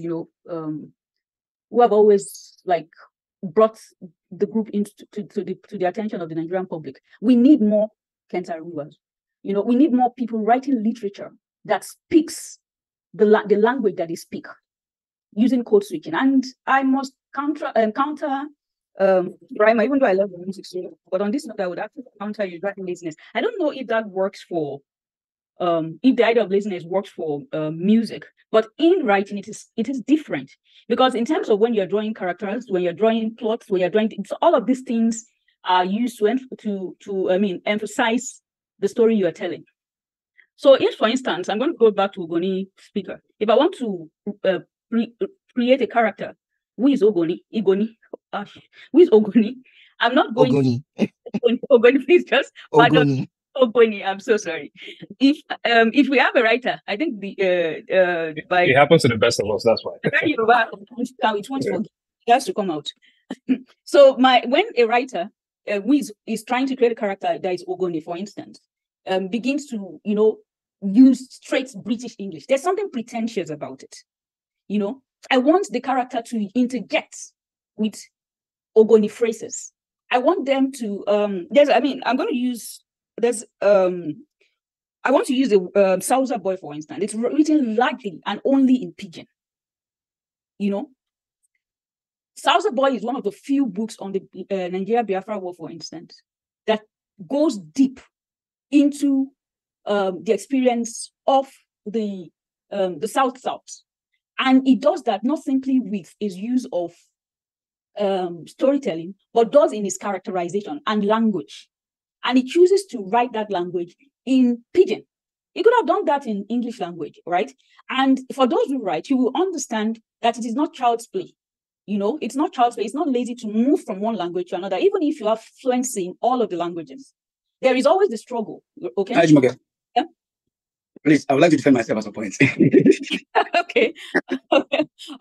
like brought the group into to the attention of the Nigerian public. We need more Ken Saruas. You know, we need more people writing literature that speaks the language that they speak using code switching. And I must counter Rhymer, even though I love the music, but on this note, I would have to counter you writing laziness. I don't know if that works for if the idea of laziness works for music, but in writing it is different, because in terms of when you're drawing characters, when you're drawing plots, when you're drawing, all of these things are used to emphasize the story you are telling. So if, for instance, I'm going to go back to Ogoni speaker. If I want to create a character who is Ogoni, who is Ogoni, I'm not going Ogoni. Ogoni, please just pardon. Ogoni. Ogoni, I'm so sorry. If we have a writer, I think it happens to the best of us. That's why. It has to come out. So when a writer who is trying to create a character that is Ogoni, for instance, begins to use straight British English, there's something pretentious about it. I want the character to interject with Ogoni phrases. I want them to I want to use the Sousa Boy, for instance. It's written largely and only in Pidgin. Sousa Boy is one of the few books on the Nigeria Biafra War, for instance, that goes deep into the experience of the South, and it does that not simply with its use of storytelling, but does in its characterization and language. And he chooses to write that language in Pidgin. He could have done that in English language, right? And for those who write, you will understand that it is not child's play. It's not child's play. It's not lazy to move from one language to another, even if you have fluency in all of the languages. There is always the struggle. Okay. Yeah? Please, I would like to defend myself at some point. Okay. You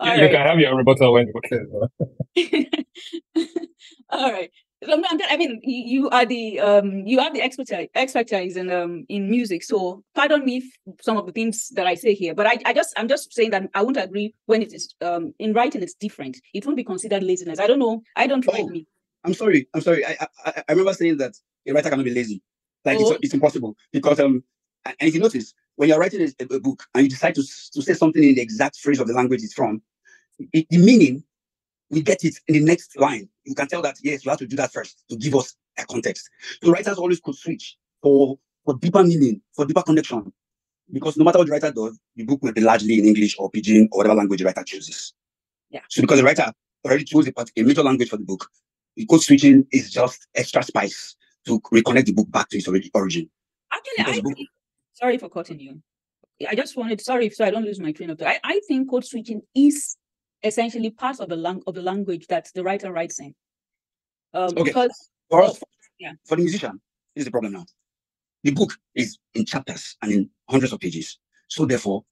can have your rebuttal when you All right. I mean, you have the expertise in music. So pardon me for some of the things that I say here, but I'm just saying that I won't agree when it is in writing. It's different. It won't be considered laziness. I don't know. I don't write me. I'm sorry. I remember saying that a writer cannot be lazy. Like it's impossible, because and if you notice, when you're writing a book and you decide to say something in the exact phrase of the language it's from, the meaning, we get it in the next line. You can tell that, yes, you have to do that first to give us a context. So writers always could switch for deeper meaning, for deeper connection. Because no matter what the writer does, the book will be largely in English or Pidgin or whatever language the writer chooses. Yeah. So because the writer already chose a major language for the book, the code switching is just extra spice to reconnect the book back to its origin. Actually, sorry for cutting you. I just wanted, so I don't lose my train of thought. I think code switching is essentially part of the language that the writer writes in. Because for the musician, this is the problem now. The book is in chapters and in hundreds of pages. So therefore,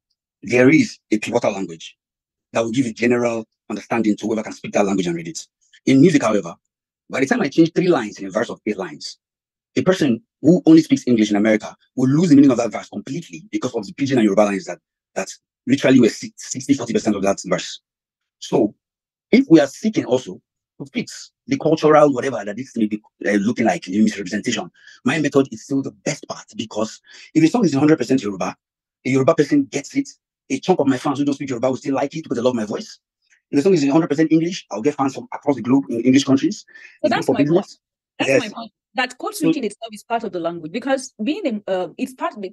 there is a pivotal language that will give a general understanding to whoever can speak that language and read it. In music, however, by the time I change 3 lines in a verse of 8 lines, a person who only speaks English in America will lose the meaning of that verse completely because of the Pidgin and Yoruba lines that literally were 60-40% of that verse. So if we are seeking also to fix the cultural whatever that this may be looking like in misrepresentation, my method is still the best part, because if a song is 100% Yoruba, a Yoruba person gets it. A chunk of my fans who don't speak Yoruba will still like it because they love my voice. If the song is 100% English, I'll get fans from across the globe in English countries. So that's my point. That's my point. That code switching itself is part of the language, because being it's part of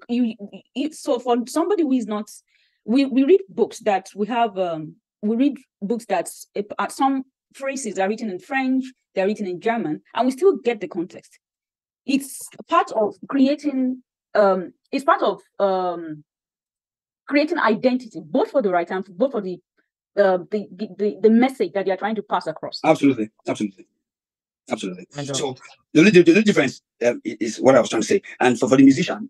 so for somebody who is not, we read books that we have we read books that some phrases are written in French, they're written in German, and we still get the context. It's part of creating creating identity, both for the writer and both for the message that they are trying to pass across. Absolutely. So the only difference is what I was trying to say. And for the musician,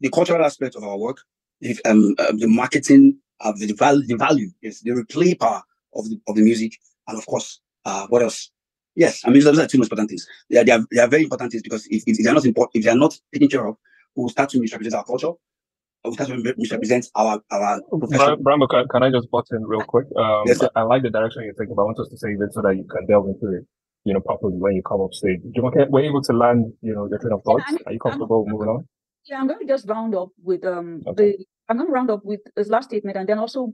the cultural aspect of our work, if the marketing of the value is the replay power of the music, and of course, what else? Yes, I mean those are 2 most important things. They are very important things, because if they are not important, if they are not taken care of, we will start to misrepresent our culture. We start to misrepresent our profession. Brambo, can I just butt in real quick? Yes, I like the direction you're thinking, but I want us to save it so that you can delve into it, properly when you come up stage. We're able to land, your train of thought. Are you comfortable moving on? Yeah, I'm going to just round up with Okay. I'm going to round up with his last statement, and then also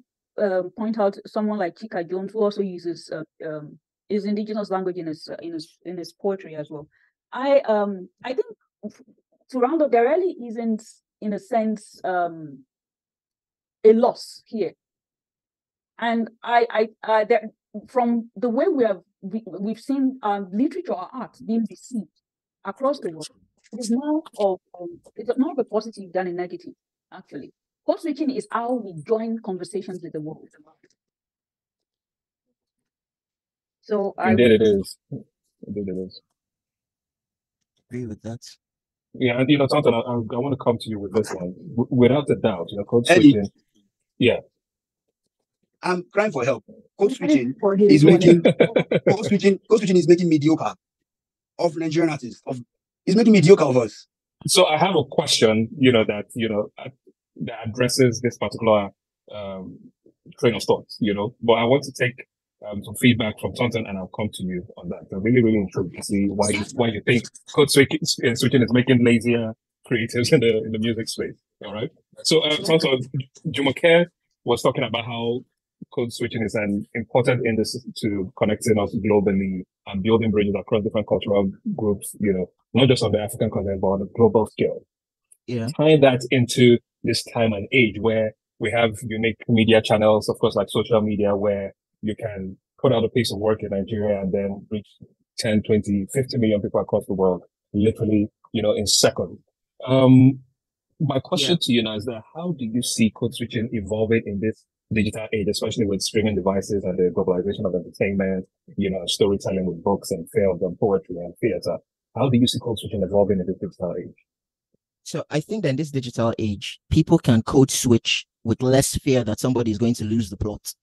point out someone like Chika Jones, who also uses his indigenous language in his poetry as well. I think to round up, there really isn't, in a sense, a loss here. And from the way we've seen literature or art being received across the world, it's more of a positive than a negative, actually. Code switching is how we join conversations with the world. So Indeed, it is. Indeed, it is. Agree with that. Yeah, and Tonton, I want to come to you with this one. Without a doubt, code Eddie, switching. Yeah. I'm crying for help. Code switching For his is one. making code switching is making mediocre of Nigerian artists. It's making mediocre of us. So I have a question, that addresses this particular train of thought, but I want to take some feedback from Tonton, and I'll come to you on that. I'm really, really intrigued to see why you think code switching is making lazier creatives in the music space. All right. So Tonton, Jumoke was talking about how code switching is an important industry to connecting us globally and building bridges across different cultural groups, not just on the African continent, but on a global scale. Yeah. Tying that into this time and age where we have unique media channels, of course, like social media, where you can put out a piece of work in Nigeria and then reach 10, 20, 50 million people across the world, literally, in seconds. My question to you now is that how do you see code switching evolving in this digital age, especially with streaming devices and the globalization of entertainment, storytelling with books and films and poetry and theater? How do you see code switching evolving in this digital age? So I think that in this digital age, people can code switch with less fear that somebody is going to lose the plot.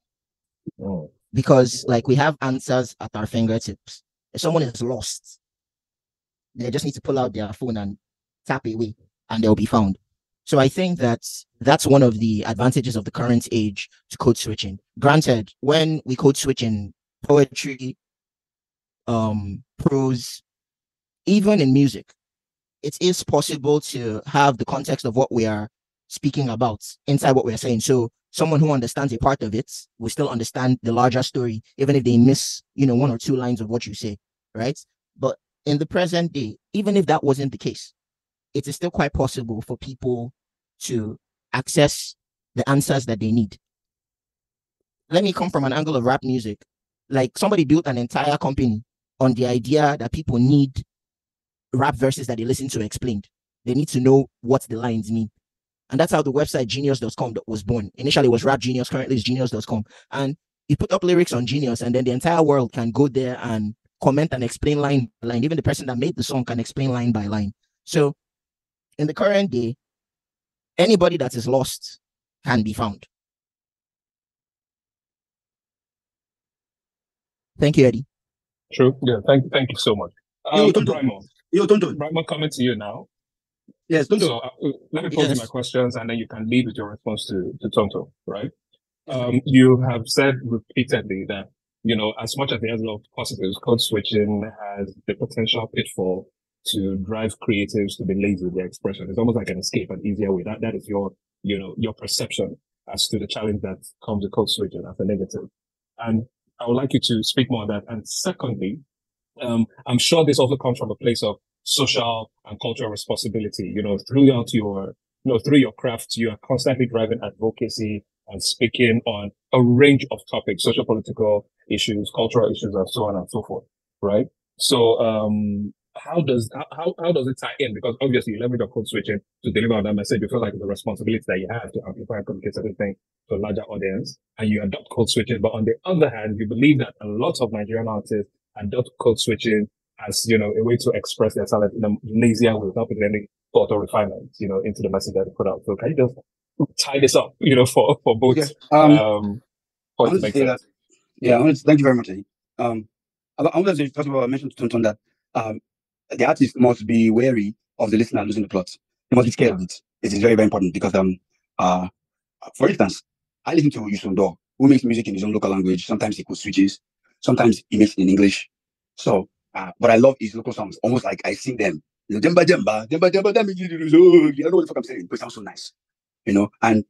Oh. Because like we have answers at our fingertips. If someone is lost, they just need to pull out their phone and tap away and they'll be found. So I think that's one of the advantages of the current age to code switching. Granted, when we code switch in poetry, prose, even in music, it is possible to have the context of what we are speaking about inside what we're saying. So someone who understands a part of it will still understand the larger story, even if they miss, one or two lines of what you say, right? But in the present day, even if that wasn't the case, it is still quite possible for people to access the answers that they need. Let me come from an angle of rap music. Like somebody built an entire company on the idea that people need rap verses that they listen to explained. They need to know what the lines mean. And that's how the website genius.com was born. Initially it was Rap Genius, currently it's genius.com. And you put up lyrics on Genius and then the entire world can go there and comment and explain line by line. Even the person that made the song can explain line by line. So in the current day, anybody that is lost can be found. Thank you, Eddie. True. Yeah. Thank you so much. Brimo, coming to you now. Yes, Tonto. So let me pose you my questions, and then you can lead with your response to Tonto, right? You have said repeatedly that as much as there's a lot of positives, code switching has the potential pitfall to drive creatives to be lazy with their expression. It's almost like an escape, an easier way. That is your perception as to the challenge that comes with code switching as a negative. And I would like you to speak more on that. And secondly, I'm sure this also comes from a place of social and cultural responsibility. Throughout through your craft, you are constantly driving advocacy and speaking on a range of topics, social political issues, cultural issues, and so on and so forth. Right. So, how does it tie in? Because obviously you leverage your code switching to deliver on that message. You feel like the responsibility that you have to amplify and communicate certain things to a larger audience, and you adopt code switching. But on the other hand, you believe that a lot of Nigerian artists adopt code switching as a way to express their talent in a lazier way without putting any thought or refinement, into the message that they put out. So can you just tie this up, for both? Okay. I want to say that. Yeah, thank you very much, Eddie. I want to say, first of all, I mentioned to Tonton that the artist must be wary of the listener losing the plot. They must be scared of it. It is very, very important because for instance, I listen to Yusundo, who makes music in his own local language. Sometimes he code switches, sometimes he makes it in English. So, but I love his local songs, almost like I sing them You know, demba, that means you don't know what the fuck I'm saying, but it sounds so nice, you know. And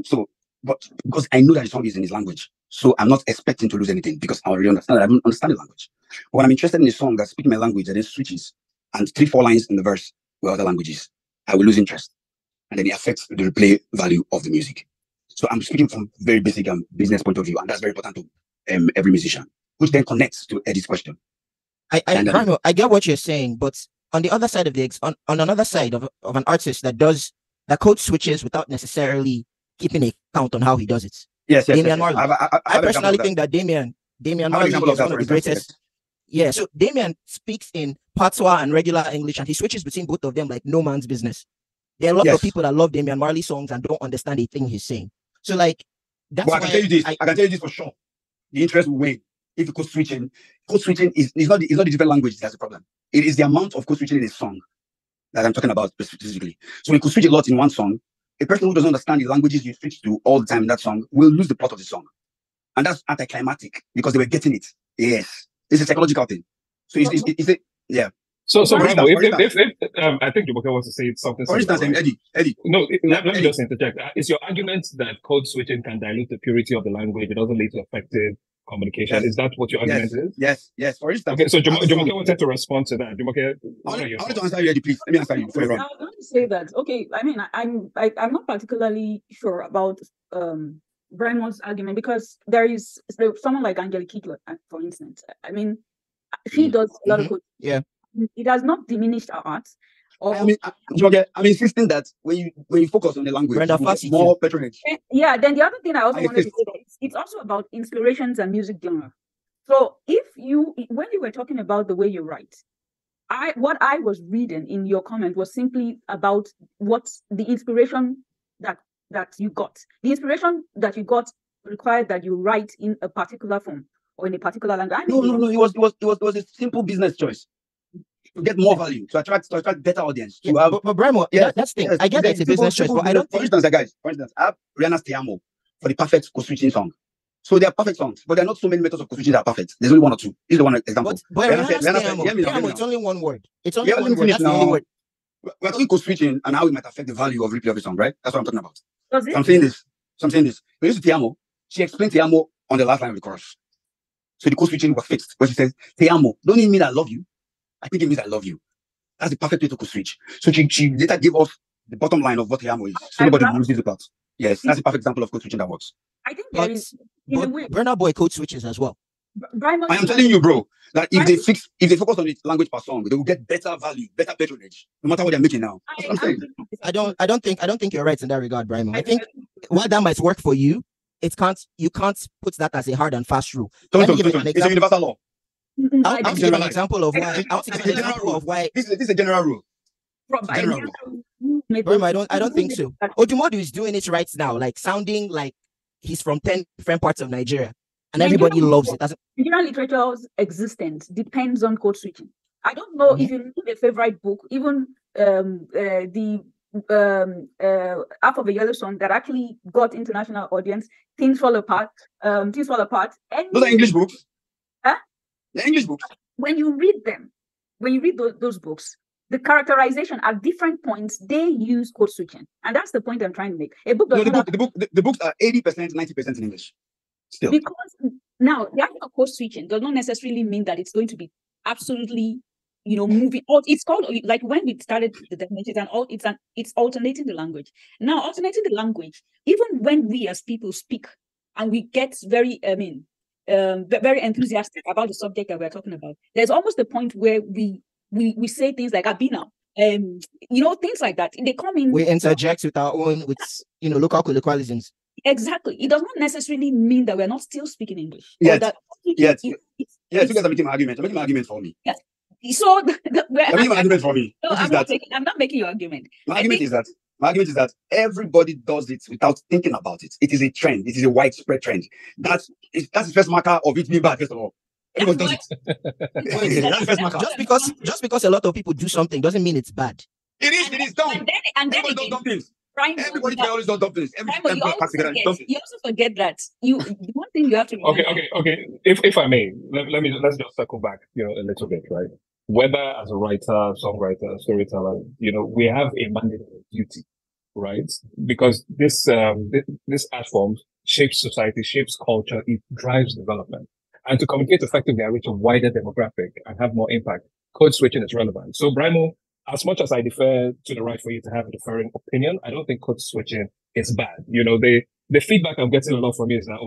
so, but because I know that the song is in his language, so I'm not expecting to lose anything because I already understand that I don't understand the language. But when I'm interested in a song that's speaking my language and then switches and 3-4 lines in the verse with other languages, I will lose interest, and then it affects the replay value of the music. So I'm speaking from very basic business point of view, and that's very important to every musician, which then connects to Eddie's question. I get what you're saying, but on the other side of on another side of an artist that code switches without necessarily keeping a count on how he does it. Yes. Damian Marley. I personally think that Damian Marley is one of the greatest. Yeah, so Damian speaks in patois and regular English, and he switches between both of them like no man's business. There are a lot of people that love Damian Marley songs and don't understand a thing he's saying. So like that's why I can tell you this. I can tell you this for sure. The interest will wane if you code switching. Code switching is not the different language that's the problem. It is the amount of code switching in a song that I'm talking about specifically. So when you code switch a lot in one song, a person who doesn't understand the languages you switch to all the time in that song will lose the plot of the song. And that's anticlimactic because they were getting it. Yes. It's a psychological thing. So yeah. So Bravo, if I think Jumoke wants to say something. For instance, right? Eddie. No, let me just interject. Is your argument that code switching can dilute the purity of the language? It doesn't lead to effective communication. Yes. Is that what your argument is? Yes. For instance. Okay, so Jumoke wanted to respond to that. Jumoke, I want to answer you, Eddie, please. Let me answer you before you run. I want to say that. Okay, I mean, I'm not particularly sure about Brian's argument because there is someone like Angelique Kidler, for instance. I mean, she does a lot of code. Yeah. It has not diminished our art. I'm insisting that when you focus on the language, more patronage. Yeah. Then the other thing I also wanted to say is it's also about inspirations and music genre. So when you were talking about the way you write, what I was reading in your comment was simply about what the inspiration that you got. The inspiration that you got required that you write in a particular form or in a particular language. No. It was a simple business choice. To get more value, to attract better audience. But Bremo, that's the thing. I get it's a business choice, but I don't. For instance, I have Rihanna's Te Amo for the perfect co-switching song. So they are perfect songs, but there are not so many methods of co-switching that are perfect. There's only one or two. This is the one example. But Rihanna's Te Amo, it's only one word. It's only one word. That's the only word. We're talking co-switching and how it might affect the value of replay of the song, right? That's what I'm talking about. So I'm saying this. When you use Te Amo, she explained Te Amo on the last line of the chorus. So the co-switching was fixed. When she says Te Amo, don't it mean I love you? I think it means I love you. That's the perfect way to switch. So she later gave us the bottom line of what Te Amo is. So nobody loses the plot. Yes, that's a perfect example of code switching that works. I think there is Burna Boy code switches as well. I am telling you, bro, that if they focus on the language per song, they will get better value, better patronage, no matter what they're making now. That's what I'm saying. I don't think you're right in that regard, Brian. I think while that might work for you, you can't put that as a hard and fast rule. It's a universal law. I'll give an example of why. This is a general rule. I don't think so. Odumodu is doing it right now, like sounding like he's from 10 different parts of Nigeria, and everybody loves it. Nigerian literature's existence depends on code switching. I don't know if you read a favorite book, even the Half of a Yellow Song that actually got international audience. Things Fall Apart. Those are English books. Huh? The English books. When you read them, those books, the characterization at different points, they use code switching. And that's the point I'm trying to make. The books are 80%, 90% in English. Still. Because now, the act of code switching does not necessarily mean that it's going to be absolutely, moving. It's called, like when we started the definitions and all, it's alternating the language. Now, alternating the language, even when we as people speak and we get very enthusiastic about the subject that we're talking about, there's almost a point where we say things like Abina, things like that. They come in. We interject with our own, local colloquialisms. Exactly. It does not necessarily mean that we're not still speaking English. Yes. You guys are making an argument. You're making an argument for me. Yes. So you're making an argument for me. No, I'm not making your argument. My argument is that everybody does it without thinking about it. It is a trend. It is a widespread trend. That's the first marker of it being bad, first of all. Everybody does it. That's the first marker. Just because a lot of people do something doesn't mean it's bad. It is dumb. Everybody does dumb things. Everybody always does dumb things. You also forget that one thing you have to remember. Okay. If I may, let's just circle back, a little bit, right? whether as a writer, songwriter, storyteller, we have a mandate or duty, right? Because this art form shapes society, shapes culture, it drives development. And to communicate effectively and reach a wider demographic and have more impact, code switching is relevant. So, Brimo, as much as I defer to the right for you to have a differing opinion, I don't think code switching is bad. The feedback I'm getting a lot from you is that,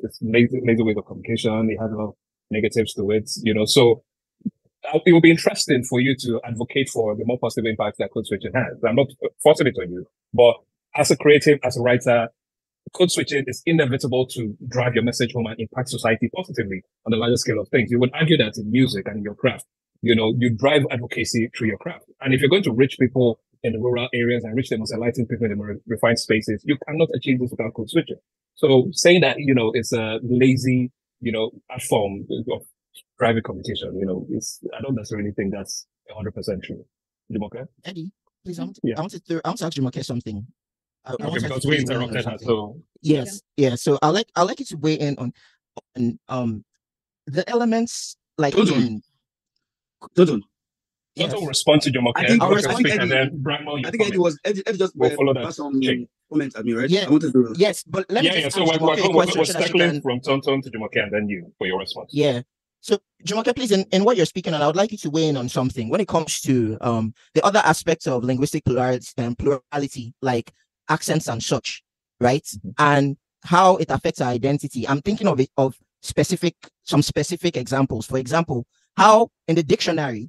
it's lazy ways of communication. It has a lot of negatives to it, so it will be interesting for you to advocate for the more positive impact that code switching has. I'm not forcing it on you, but as a creative, as a writer, code switching is inevitable to drive your message home and impact society positively on the larger scale of things. You would argue that in music and in your craft, you drive advocacy through your craft. And if you're going to reach people in the rural areas and reach the most enlightened people in the more refined spaces, you cannot achieve this without code switching. So saying that, it's a lazy, art form of private communication, I don't necessarily think that's 100% true. Jumoke? Eddie, please, I want Yeah. to ask Jumoke something. I want her because to we please weigh in on interrupted her, something. so Yes, yeah. So I like you to weigh in on the elements like Tonton. Yes. yes. Respond to Jumoke. I think and Eddie- then Brimo, I think Eddie just We'll follow that passed some chain. comments at me, right? Yeah. I wanted to. Yes, but let me just So ask Jumoke a question we're so that she circling can. from Tonton to Jumoke and then you for your response. Yeah. So Jumoke, please, in what you're speaking on, I would like you to weigh in on something when it comes to the other aspects of linguistic plurality, like accents and such, right? Mm-hmm. And how it affects our identity. I'm thinking of some specific examples. For example, how in the dictionary,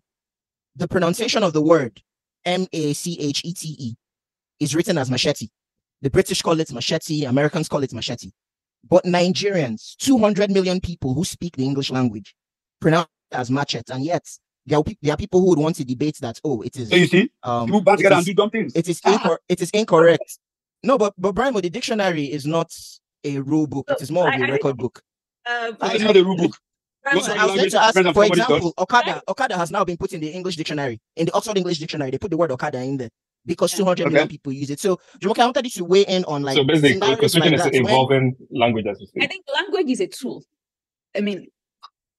the pronunciation of the word machete is written as machete. The British call it machete, Americans call it machete. But Nigerians, 200 million people who speak the English language, pronounce it as machete. And yet, there are people who would want to debate that, it is. So you see, people back together and do dumb things. It is incorrect. No, but Brimo, the dictionary is not a rule book. It is more of a record book. It's not a rule book. I was going to ask, for example, Okada has now been put in the English dictionary. In the Oxford English Dictionary, they put the word Okada in there because 200 million people use it. So, Jumoke, I wanted you to weigh in on so basically, scenarios like that. Evolving language as we speak. I think language is a tool. I mean,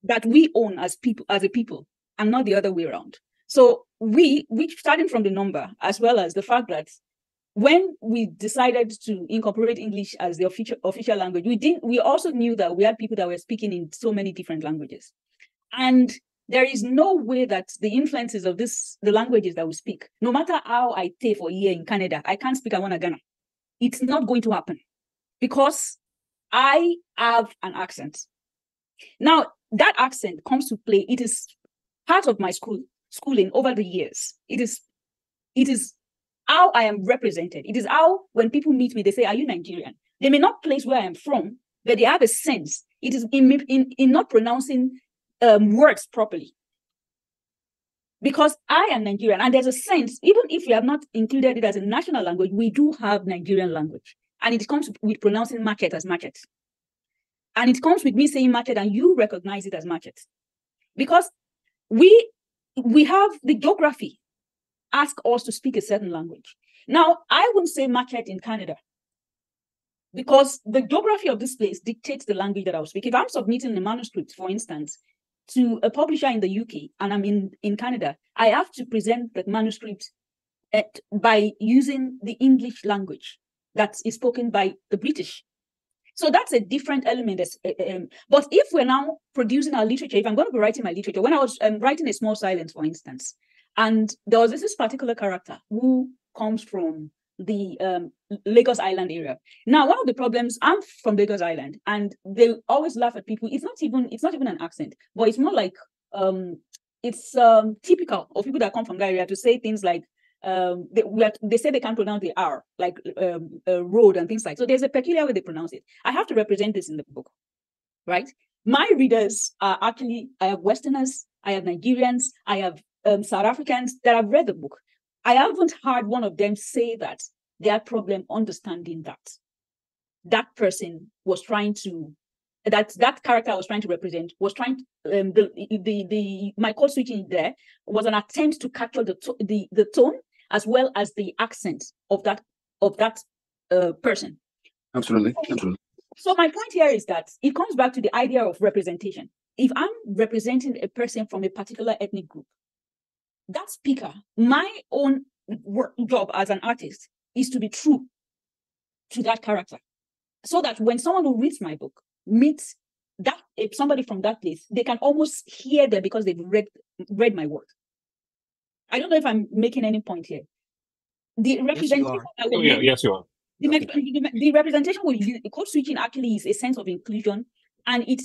that we own as a people, and not the other way around. So we starting from the number, as well as the fact that when we decided to incorporate English as the official language, we also knew that we had people that were speaking in so many different languages. And there is no way that the influences of the languages that we speak, no matter how I stay for a year in Canada, I can't speak Awana Ghana. It's not going to happen because I have an accent. Now, that accent comes to play. It is part of my schooling over the years. It is how I am represented. It is how, when people meet me, they say, "Are you Nigerian?" They may not place where I am from, but they have a sense. It is in not pronouncing words properly. Because I am Nigerian, and there's a sense, even if we have not included it as a national language, we do have Nigerian language. And it comes with pronouncing market as market. And it comes with me saying market and you recognize it as market. Because we have the geography ask us to speak a certain language. Now, I wouldn't say market in Canada because the geography of this place dictates the language that I'll speak. If I'm submitting a manuscript, for instance, to a publisher in the UK and I'm in Canada, I have to present that manuscript by using the English language that is spoken by the British. So that's a different element. But if we're now producing our literature, if I'm going to be writing my literature, when I was writing A Small Silence, for instance, and there was this particular character who comes from the Lagos Island area. Now, one of the problems, I'm from Lagos Island, and they always laugh at people. It's not even an accent, but it's more like it's typical of people that come from that area to say things like they say they can't pronounce the R, like road and things like. So there's a peculiar way they pronounce it. I have to represent this in the book, right? My readers are actually, I have Westerners, I have Nigerians, I have South Africans that have read the book. I haven't heard one of them say that they had problem understanding that person was trying to, that character I was trying to represent was trying to, my code switching there was an attempt to capture the tone as well as the accent of that person. Absolutely. So my point here is that it comes back to the idea of representation. If I'm representing a person from a particular ethnic group, that speaker, my own job as an artist is to be true to that character, so that when someone who reads my book meets that somebody from that place, they can almost hear them because they've read my work. I don't know if I'm making any point here. The representation. Yes, you are. The representation will use code switching actually is a sense of inclusion, and it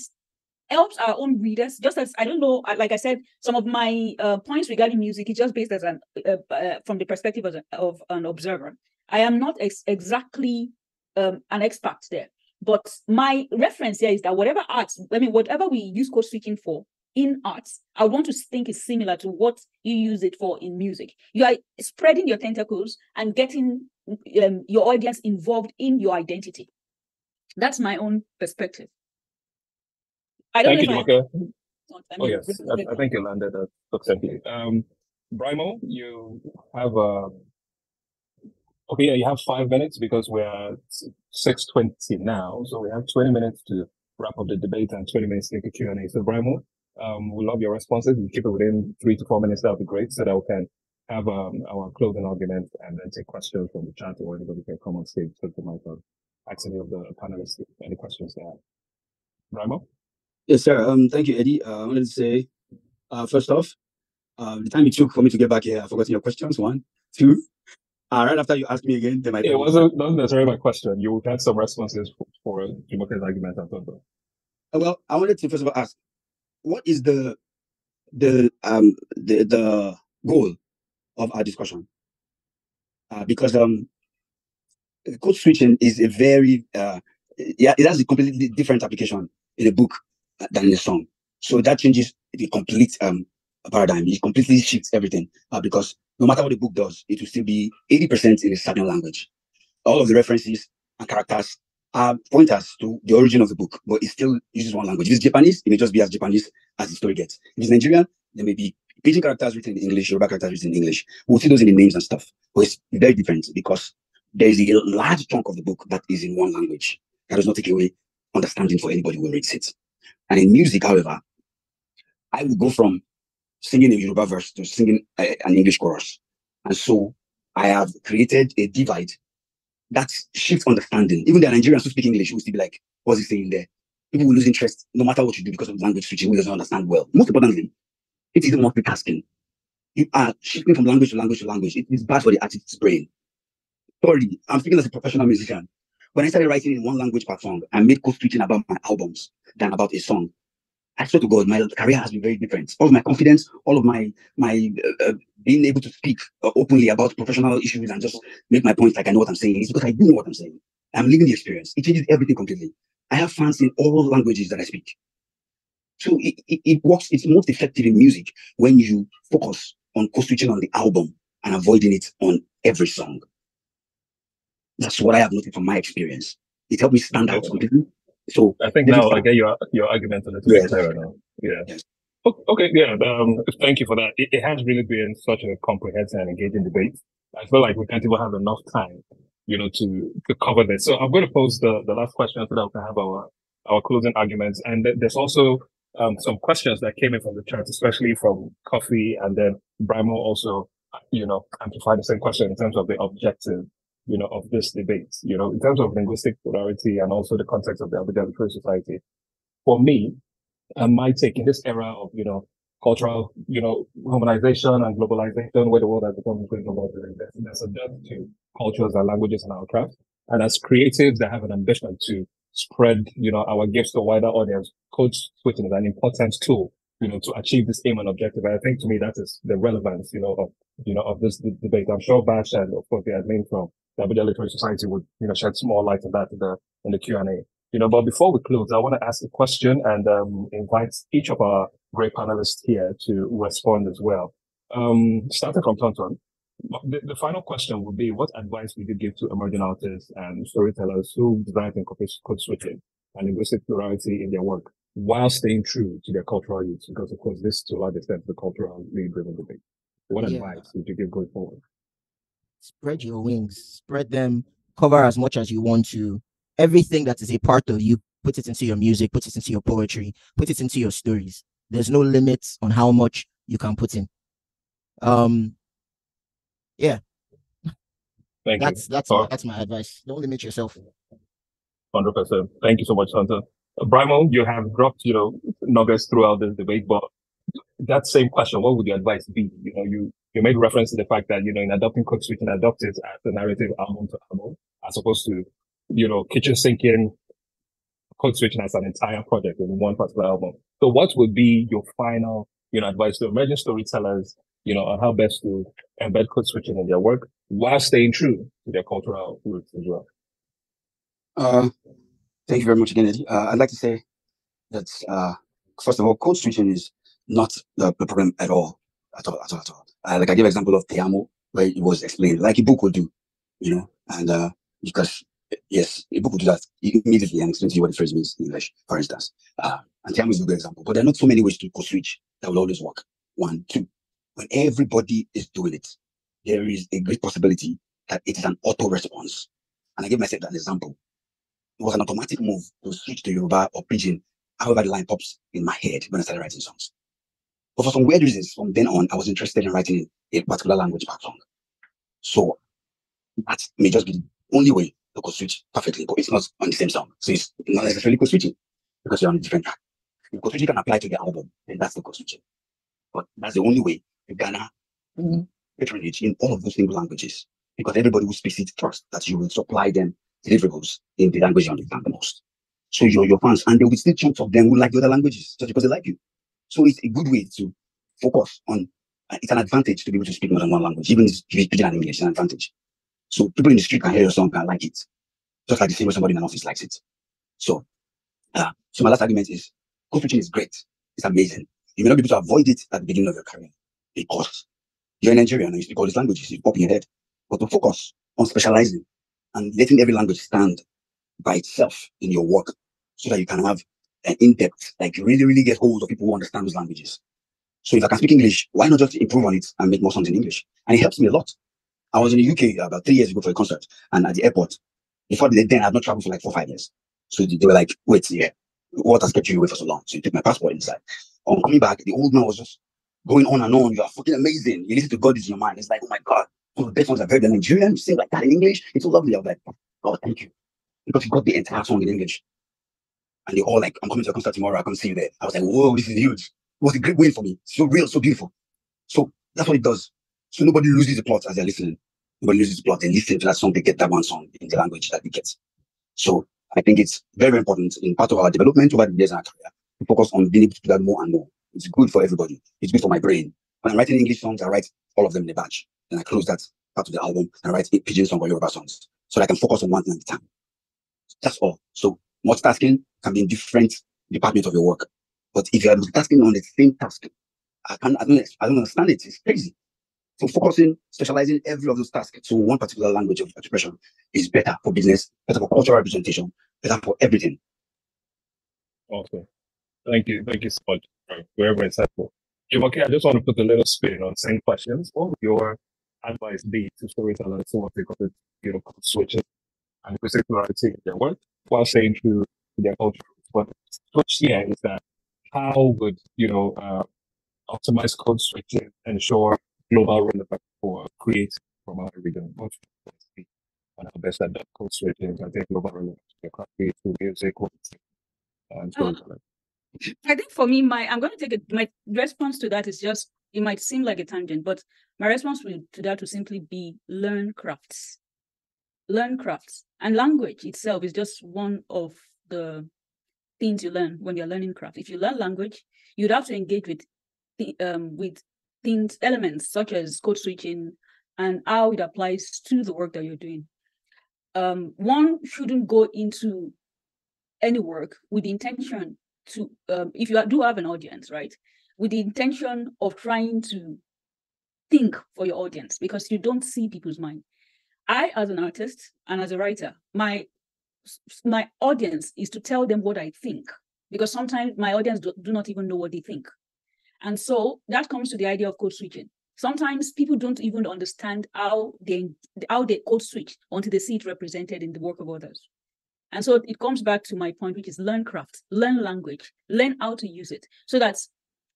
helps our own readers. Just as I don't know, like I said, some of my points regarding music is just based as an from the perspective of an observer. I am not exactly an expert there, but my reference here is that whatever we use code switching for in arts, I want to think is similar to what you use it for in music. You are spreading your tentacles and getting your audience involved in your identity. That's my own perspective. I don't know if yes, I think you landed that successfully. Brimo, you have you have 5 minutes because we're at 6:20 now, so we have 20 minutes to wrap up the debate and 20 minutes to take a Q&A. So Brimo, we love your responses. You keep it within 3 to 4 minutes. That would be great, so that we can have our closing argument and then take questions from the chat, or anybody can come on stage to the mic or ask any of the panelists any questions they have. Brimo? Yes, sir. Thank you, Eddie. I wanted to say, first off, the time it took for me to get back here, I've forgotten your questions. 1, 2. Right after you asked me again, then it wasn't necessarily my question. You had some responses for Jumoke's argument. Well, I wanted to first of all ask, what is the goal of our discussion? Because code switching is a very it has a completely different application in a book than in a song. So that changes the complete paradigm. It completely shifts everything because no matter what the book does, it will still be 80% in a certain language. All of the references and characters are pointers to the origin of the book, but it still uses one language. If it's Japanese, it may just be as Japanese as the story gets. If it's Nigerian, there may be Pidgin characters written in English, Yoruba characters written in English. We'll see those in the names and stuff. But it's very different because there is a large chunk of the book that is in one language. That does not take away understanding for anybody who reads it. And in music, however, I will go from singing a Yoruba verse to singing an English chorus. And so I have created a divide that shifts understanding. Even the Nigerians who speak English will still be like, what's he saying there? People will lose interest no matter what you do because of language switching, who doesn't understand well. Most importantly, it is multitasking. You are shifting from language to language to language. It is bad for the artist's brain. Sorry, I'm speaking as a professional musician. When I started writing in one language platform, I made code switching about my albums than about a song. I swear to God, my career has been very different. All of my confidence, all of my being able to speak openly about professional issues and just make my point like I know what I'm saying is because I do know what I'm saying. I'm living the experience. It changes everything completely. I have fans in all languages that I speak. So it works. It's most effective in music when you focus on code switching on the album and avoiding it on every song. That's what I have noticed from my experience. It helped me stand out completely. So I think now I get your argument a little bit clearer now. Yeah. Yes. Okay. Yeah. Thank you for that. It has really been such a comprehensive and engaging debate. I feel like we can't even have enough time, to cover this. So I'm going to pose the last question so that we can have our closing arguments. And there's also some questions that came in from the chat, especially from Coffee, and then Brimo also, amplified the same question in terms of the objective of this debate, in terms of linguistic plurality and also the context of the Abuja Literary Society. For me, my take in this era of, cultural, globalization and globalization, where the world has become global, there's a depth to cultures and languages in our craft. And as creatives that have an ambition to spread, our gifts to a wider audience, code switching is an important tool, to achieve this aim and objective. And I think to me, that is the relevance, of this debate. I'm sure Bash and of course the admin from the Abuja Literary Society would, shed some more light on that in the Q&A. But before we close, I want to ask a question and invite each of our great panelists here to respond as well. Starting from Tonton, the final question would be, what advice would you give to emerging artists and storytellers who desire to incorporate code switching and linguistic plurality in their work while staying true to their cultural roots? Because, of course, this to a large extent is the cultural driven debate. What advice would you give going forward? Spread your wings, spread them, cover as much as you want to. Everything that is a part of you, put it into your music, put it into your poetry, put it into your stories. There's no limits on how much you can put in. Yeah, Thank you. that's my advice. Don't limit yourself. 100%. Thank you so much, Hunter. Brimo, you have dropped, nuggets throughout this debate, but that same question, what would your advice be? You made reference to the fact that, in adopting code switching, adopt it as the narrative album to album, as opposed to, kitchen sinking code switching as an entire project in one particular album. So what would be your final, advice to emerging storytellers, on how best to embed code switching in their work while staying true to their cultural roots as well? Thank you very much again, Eddie. I'd like to say that, first of all, code switching is not the problem at all. Like I gave an example of Teamo, where it was explained, like a book would do, and because, yes, a book would do that immediately and explain to you what the phrase means in English, for instance. And Teamo is a good example, but there are not so many ways to code switch that will always work. 1, 2, when everybody is doing it, there is a great possibility that it is an auto response. And I give myself that example. It was an automatic move to switch to Yoruba or Pidgin, however the line pops in my head when I started writing songs. But for some weird reasons, from then on, I was interested in writing a particular language pop song. So that may just be the only way to code switch perfectly, but it's not on the same song. So it's not necessarily code switching because you're on a different track. If code switching can apply to the album, then that's the code switching. But that's the only way to garner patronage in all of those single languages, because everybody who speaks it trusts that you will supply them deliverables in the language you understand the most. So your fans, and there will be still chunks of them who like the other languages just because they like you. So it's a good way to focus on. It's an advantage to be able to speak more than one language, even if you're speaking in English. It's an advantage. So people in the street can hear your song and like it, just like the same way somebody in an office likes it. So, so my last argument is code switching is great. It's amazing. You may not be able to avoid it at the beginning of your career because you're in Nigeria and you speak all these languages, you pop in your head. But to focus on specializing and letting every language stand by itself in your work so that you can have an in-depth, like really, really get hold of people who understand those languages. So if I can speak English, why not just improve on it and make more songs in English? And it helps me a lot. I was in the UK about 3 years ago for a concert, and at the airport, before then I had not traveled for like 4 or 5 years. So they were like, wait, yeah, what has kept you away for so long? So you took my passport inside. On coming back, the old man was just going on and on. You are fucking amazing. You listen to God is in your mind. It's like, oh my God, one of the best songs I've heard in Nigerian. You sing like that in English. It's so lovely. I was like, God, thank you. Because you got the entire song in English. And they all like, I'm coming to a concert tomorrow. I come see you there. I was like, whoa, this is huge. It was a great win for me. So real, so beautiful. So that's what it does. So nobody loses the plot as they're listening. Nobody loses the plot. They listen to that song. They get that one song in the language that they get. So I think it's very important in part of our development over the years in our career to focus on being able to do that more and more. It's good for everybody. It's good for my brain. When I'm writing English songs, I write all of them in a batch. Then I close that part of the album and write a Pidgin song or Yoruba songs so that I can focus on one thing at a time. That's all. So multitasking can be in different departments of your work. But if you are multitasking on the same task, I don't understand it. It's crazy. So focusing, specializing every of those tasks to one particular language of expression is better for business, better for cultural representation, better for everything. Okay. Thank you. Thank you so much. Very, very insightful. Okay, I just want to put a little spin on same questions. What would your advice be to storytellers who want to go to switches and linguistic plurality in their work while staying true to their culture? But switch here is that how would optimize code switching, ensure global relevance for creative from our region? What should be on how best that code switching and take global relevance across creative music and storytelling? I think for me, I'm going to take my response to that is just, it might seem like a tangent, but my response to that would simply be learn crafts. Learn crafts. And language itself is just one of the things you learn when you're learning craft. If you learn language, you'd have to engage with things, elements such as code switching and how it applies to the work that you're doing. One shouldn't go into any work with the intention to, if you do have an audience, right, with the intention of trying to think for your audience, because you don't see people's mind. I, as an artist and as a writer, my audience is to tell them what I think, because sometimes my audience do not even know what they think. And so that comes to the idea of code switching. Sometimes people don't even understand how they code switch until they see it represented in the work of others. And so it comes back to my point, which is learn craft, learn language, learn how to use it, so that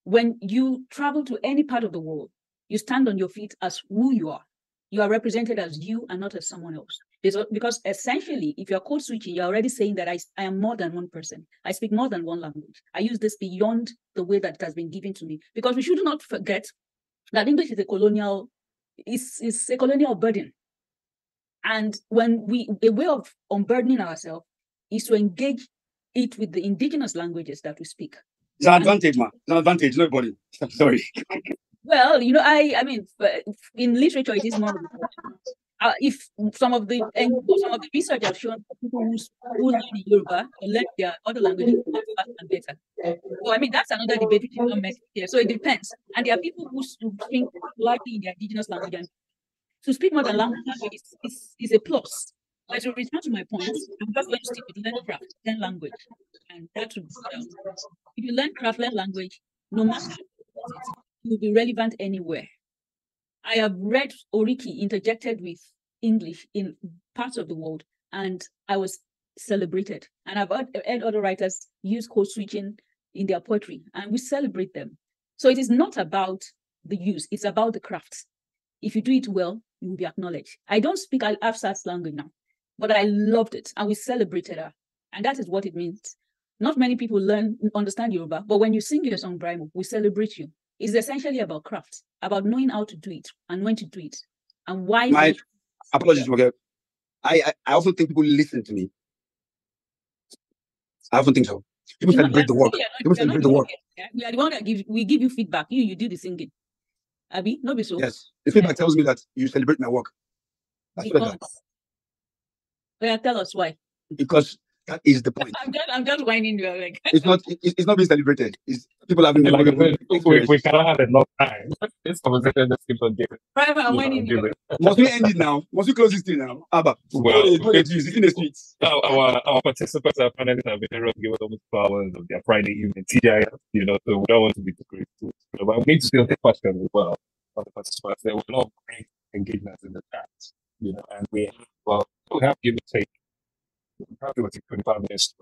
when you travel to any part of the world, You stand on your feet as who you are. You are represented as you and not as someone else. Because essentially, if you're code switching, you're already saying that I am more than one person. I speak more than one language. I use this beyond the way that it has been given to me. Because we should not forget that English is a colonial burden. And when a way of unburdening ourselves is to engage it with the indigenous languages that we speak. It's an advantage, man. It's an advantage, nobody. I'm sorry. Well, I mean, in literature, it is more. If some of the research have shown people who learn Yoruba or learn their other languages faster and better. So I mean, that's another debate which is not met here. So it depends. And there are people who speak lightly in their indigenous language, and to speak more than language is a plus. But to return to my point, I'm just going to stick with learn craft, learn language, and that would if you learn craft, learn language, no matter how it will be relevant anywhere. I have read Oriki interjected with English in parts of the world, and I was celebrated. And I've heard other writers use code switching in their poetry, and we celebrate them. So it is not about the use, it's about the craft. If you do it well, you will be acknowledged. I don't speak Afsat's language now, but I loved it, and we celebrated her. And that is what it means. Not many people understand Yoruba, but when you sing your song, Brimo, we celebrate you. It's essentially about craft, about knowing how to do it and when to do it, and why. My apologies, okay. I also think people listen to me. I often think so. People celebrate the work. People celebrate the work. We are the one that give you feedback. You do the singing. Abi, no be so. Yes, the feedback tells me that you celebrate my work. That's what yeah, tell us why. Because that is the point. I'm just whining you. Like it's not being celebrated. It's people having we cannot have enough time. This conversation just keeps on giving. Right, I'm whining you. Must we end it now? Must we close this thing now? Abba, well, it's in the streets. Our participants are finally have been able to give us almost 2 hours of their Friday evening TGI, so we don't want to be too crazy. But we need to still take questions as well from the participants. There were a lot of great engagements in the chat, and we have give or take. Probably will take 25 minutes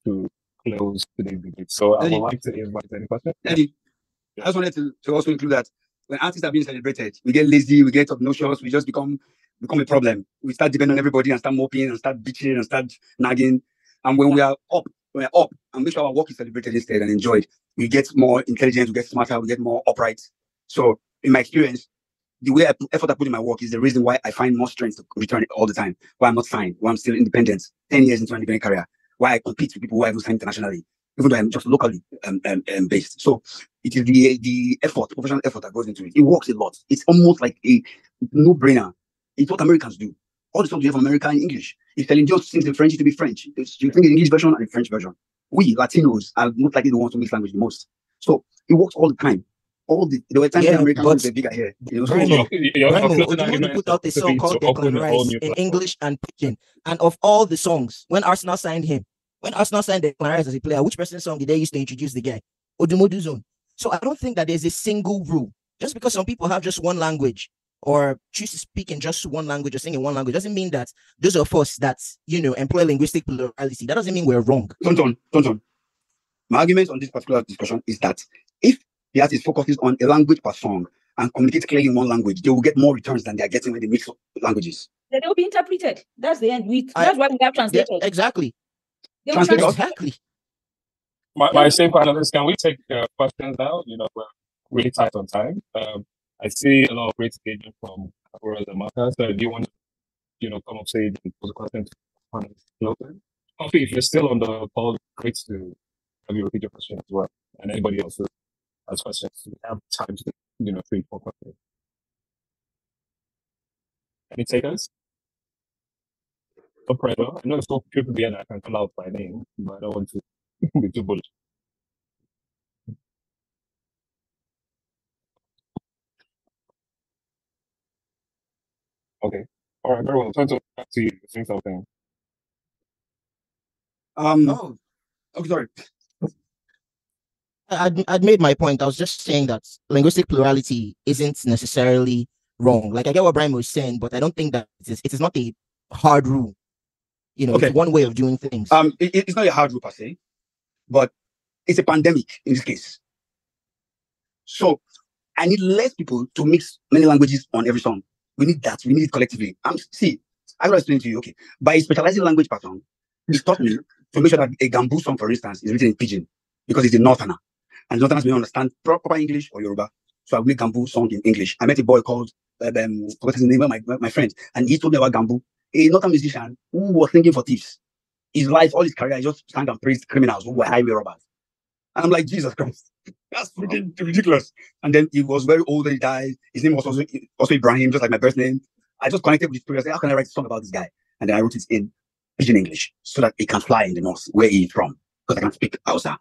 to close today's debate. So I would like to invite any questions. Eddie, I just wanted to also include that when artists are being celebrated, we get lazy, we get obnoxious, we just become a problem. We start depending on everybody and start moping and start bitching and start nagging. And when we're up and make sure our work is celebrated instead and enjoyed, we get more intelligent, we get smarter, we get more upright. So in my experience, the way effort I put in my work is the reason why I find more strength to return it all the time. Why I'm not signed, why I'm still independent, 10 years into an independent career, why I compete with people who have signed internationally, even though I'm just locally based. So it is the effort, professional effort that goes into it. It works a lot. It's almost like a no-brainer. It's what Americans do. All the songs you have from America in English. If Celine Dion sings in French, it to be French. You think the English version and the French version. We, Latinos, are most likely the ones who mix language the most. So it works all the time. There were times Americans were bigger here. Brimo put out a song called Declan Rice in English and pidgin. And of all the songs, when Arsenal signed Declan Rice as a player, which person's song did they use to introduce the guy? Odumodu Zone. So I don't think that there's a single rule. Just because some people have just one language or choose to speak in just one language or sing in one language doesn't mean that those of us that employ linguistic plurality, that doesn't mean we're wrong. Tonton. My argument on this particular discussion is that if the artist focuses on a language per song and communicates clearly in one language, they will get more returns than they are getting when they mix languages. They will be interpreted. That's the end. That's why we have translators. Yeah, exactly. Exactly. My same panelists, can we take questions now? We're really tight on time. I see a lot of great engagement from Aurora and Martha. So do you want to, come up stage and pose a question to panelists? Coffee, if you're still on the call, great to have you repeat your question as well. And anybody else who has questions, we have time to, 3-4 questions. Any takers? No pressure. I know it's so triple and I can call out by name, but I don't want to be too bullish. Okay. All right, very well. Turn back to you. Saying something. Sorry. I'd made my point. I was just saying that linguistic plurality isn't necessarily wrong. Like, I get what Brian was saying, but I don't think that it is not a hard rule. It's one way of doing things. It's not a hard rule per se, but it's a pandemic in this case. So I need less people to mix many languages on every song. We need that. We need it collectively. See, I will explain to you. Okay, by specializing language pattern, it taught me to make sure that a Gambu song, for instance, is written in Pidgin because it's a Northerner, and Northerners may understand proper English or Yoruba. So I will make Gambu song in English. I met a boy called forgot his name, my friend, and he told me about Gambu, a Northern musician who was thinking for thieves. His life, all his career, he just sang and praised criminals who were highway robbers. And I'm like, Jesus Christ, that's freaking ridiculous. And then he was very old and he died. His name was also Ibrahim, just like my birth name. I just connected with his prayer. I said, how can I write a song about this guy? And then I wrote it in Pidgin English so that it can fly in the north where he's from, because I can speak Hausa.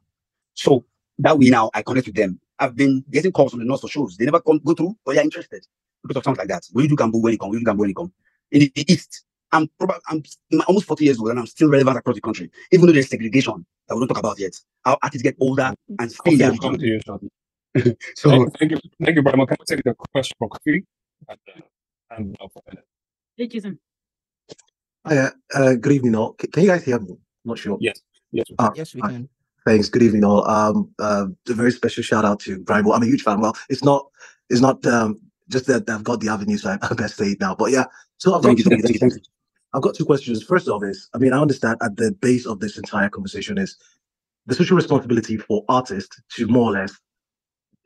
So that way now I connect with them. I've been getting calls from the north for shows. They never go through, but you're interested because of songs like that. Will you do Gambu when you come? Will you do Gambu when you come? In the east, I'm almost 40 years old and I'm still relevant across the country, even though there's segregation that we don't talk about yet. Our artists get older and stay in their region. So thank you very much. Can I take the question from Kofi? And Thank you. Good evening, all. Can you guys hear me? I'm not sure. Yes. Yes, we can. Thanks. Good evening, all. A very special shout out to Brian. I'm a huge fan. Well, it's not just that I've got the avenue, so I best say it now. But yeah, so thank you. I've got two questions. First off is, I understand at the base of this entire conversation is the social responsibility for artists to more or less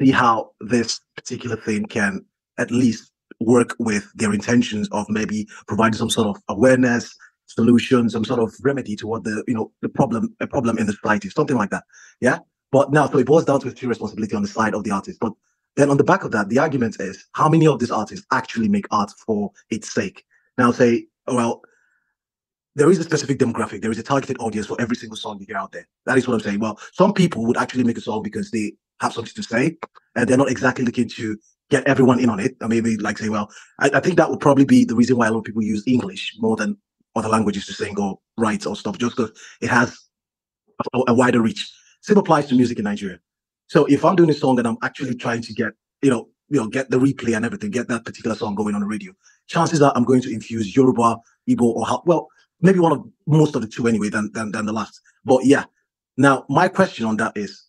see how this particular thing can at least work with their intentions of maybe providing some sort of awareness, solution, some sort of remedy to what a problem in the society, something like that. Yeah. But now, so it boils down to a responsibility on the side of the artist. But then on the back of that, the argument is how many of these artists actually make art for its sake? Now say, well, there is a specific demographic. There is a targeted audience for every single song you hear out there. That is what I'm saying. Well, some people would actually make a song because they have something to say, and they're not exactly looking to get everyone in on it. Or maybe like say, well, I think that would probably be the reason why a lot of people use English more than other languages to sing or write or stuff, just because it has a wider reach. Same applies to music in Nigeria. So if I'm doing a song and I'm actually trying to get, get the replay and everything, get that particular song going on the radio, chances are I'm going to infuse Yoruba, Igbo, or maybe most of the two anyway than the last. But yeah, now my question on that is,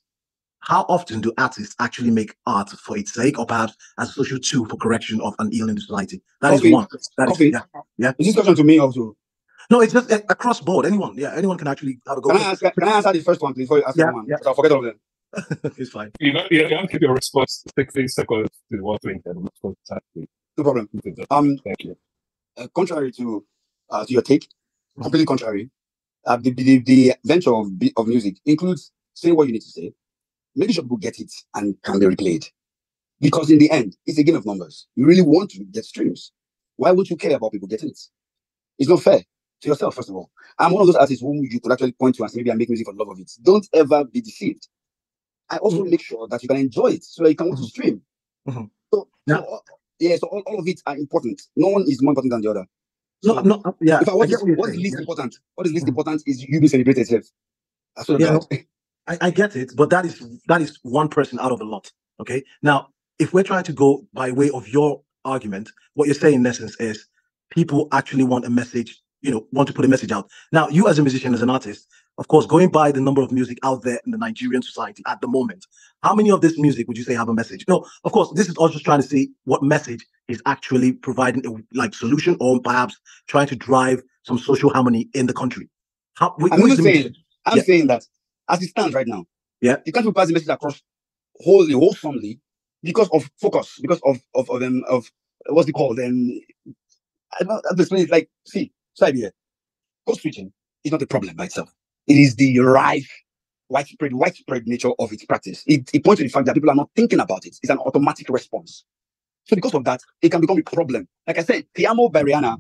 how often do artists actually make art for its sake, or perhaps as a social tool for correction of an ill in the society? That is one. Yeah. Is this question to me also? No, it's just across board. Anyone can actually have a go. Can I answer the first one please before you ask the one? Because I'll forget all of them. It's fine. You don't keep your response 60 seconds to what we intend. No problem. Thank you. Contrary to your take, completely contrary, the venture of music includes saying what you need to say, making sure people get it and can be replayed. Because in the end, it's a game of numbers. You really want to get streams. Why would you care about people getting it? It's not fair to yourself, first of all. I'm one of those artists whom you could actually point to and say, maybe I make music for the love of it. Don't ever be deceived. I also make sure that you can enjoy it so that you can want to stream. So all of it are important. No one is more important than the other. So if what is least important? What is least important is you being celebrated yourself. That's what I get it, but that is one person out of a lot. Okay. Now, if we're trying to go by way of your argument, what you're saying in essence is people actually want a message, want to put a message out. Now, you as a musician, as an artist, of course, going by the number of music out there in the Nigerian society at the moment, how many of this music would you say have a message? No, of course, this is also just trying to see what message is actually providing a solution, or perhaps trying to drive some social harmony in the country. I'm saying that as it stands right now, you can't pass the message across wholesomely because of focus, because of what's it called? I don't explain it like, see, side here. Code switching is not a problem by itself. It is the widespread nature of its practice. It points to the fact that people are not thinking about it. It's an automatic response. So because of that, it can become a problem. Like I said, Ti Amo by Rihanna,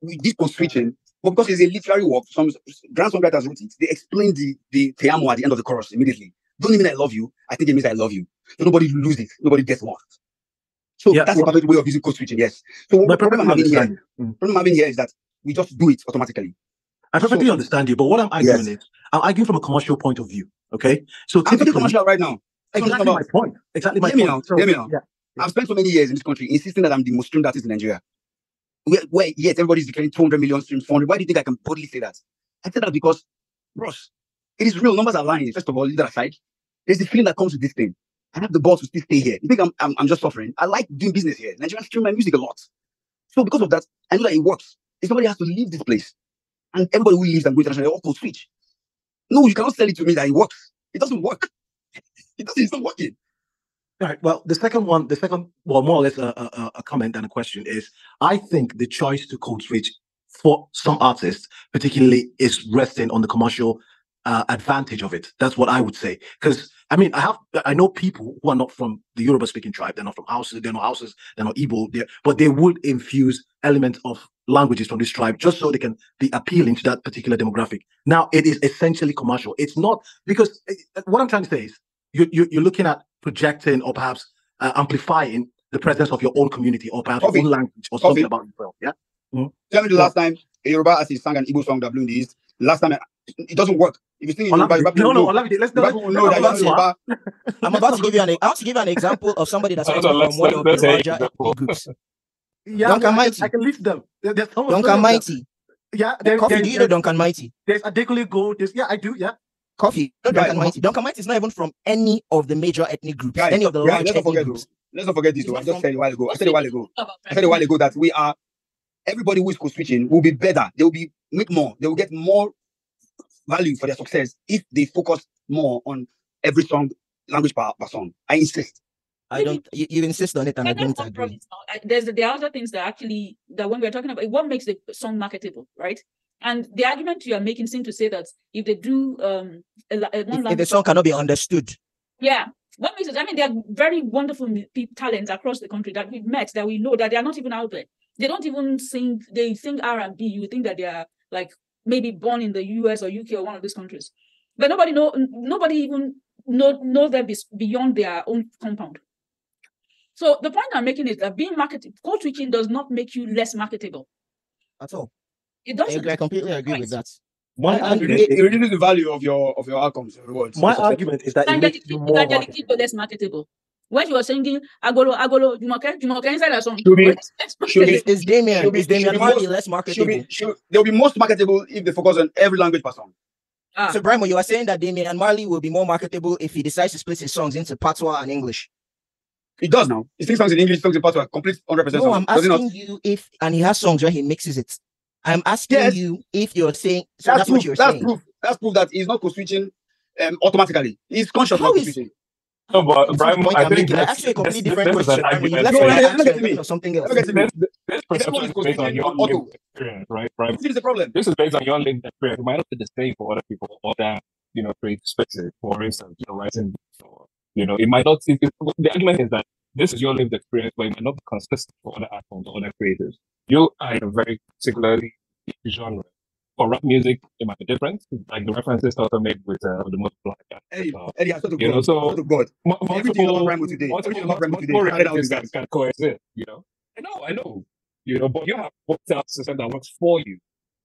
we did code switching, but because it's a literary work, some grand songwriters wrote it, they explained the Ti Amo at the end of the chorus immediately. Don't mean I love you. I think it means I love you. So nobody loses it. Nobody gets lost. So that's a perfect way of using code switching, yes. So what problem I'm having here is that we just do it automatically. I perfectly understand you, but what I'm arguing is, I'm arguing from a commercial point of view, okay? So I'm talking commercial right now. Exactly my point. Exactly my point. Hear me now. I've spent so many years in this country insisting that I'm the most streamed artist in Nigeria. Where yet everybody's declaring 200 million streams, 400. Why do you think I can boldly say that? I say that because, bros, it is real. Numbers are lying. First of all, leave that aside. There's the feeling that comes with this thing. I have the balls to still stay here. You think I'm just suffering? I like doing business here. Nigerians stream my music a lot. So because of that, I know that it works. If somebody has to leave this place, and everybody who leaves and go international, they all code switch. No, you cannot sell it to me that it works. It doesn't work. It's not working. All right. Well, well, more or less a comment and a question is, I think the choice to code switch for some artists, particularly, is resting on the commercial advantage of it. That's what I would say. Because I know people who are not from the Yoruba speaking tribe. They're not from houses. They're not houses. They're not Igbo. But they would infuse elements of languages from this tribe just so they can be appealing to that particular demographic. Now, it is essentially commercial. It's not, because what I'm trying to say is you're looking at projecting or perhaps amplifying the presence of your own community or perhaps your own language or something about yourself. Yeah. Mm-hmm. Tell me the last time a Yoruba artist sang an Igbo song that blew in the East. Last time it doesn't work. If you sing in Yoruba, let's know that I'm about to give you an example of somebody that's from one of the larger ethnic groups. Yeah, Duncan Mighty. I can list them. Duncan Mighty. Yeah, Coffee, do you know Duncan Mighty? There's Adekule Gold. Yeah, I do. Yeah. Coffee, Duncan Mighty. Duncan Mighty is not even from any of the major ethnic groups. Any of the large ethnic groups. Let's not forget this. I just said a while ago. I said a while ago that we are, everybody who is co-switching will be better. They will make more. They will get more value for their success if they focus more on every song, language per song. I insist. I don't. You insist on it, and I don't agree. There are other things that when we're talking about what makes the song marketable, right? And the argument you are making seems to say that if they do if the song cannot be understood, yeah, what makes it? I mean, there are very wonderful talents across the country that we've met, that we know that they are not even out there. They don't even sing. They sing R&B. You would think that they are like maybe born in the US or UK or one of these countries, but nobody even know them beyond their own compound. So the point I'm making is that being marketed, code switching does not make you less marketable at all. It doesn't. I completely agree with that. It reduces the value of your outcomes. My argument is that it makes you more marketable. Less marketable. When you were singing Agolo, Jumoke inside that song, is Damian Marley less marketable? They'll be most marketable if they focus on every language per song. So, Brimo, you are saying that Damian Marley will be more marketable if he decides to split his songs into Patois and English? He does now. He sings songs in English, songs in Patois, complete 100%. No, I'm asking you and he has songs where he mixes it. I'm asking you if you're saying, so that's what you're saying. That's proof that he's not co-switching automatically. He's conscious of co-switching. No, but Brian, I think that's actually a completely different question. Let's get something else. This perception is based on your lived experience, right? This is the problem. This is based on your lived experience. It might not be the same for other people or that, create spaces. For instance, writing, or, it might not. The argument is that this is your lived experience, but it might not be consistent for other art forms or other creators. You are in a very particularly genre. For rap music, it might be different. Like the references also made with the most black. Eddie, I sort of God. Everything about Rhyme today. Can coexist. I know. But you have worked out a system that works for you.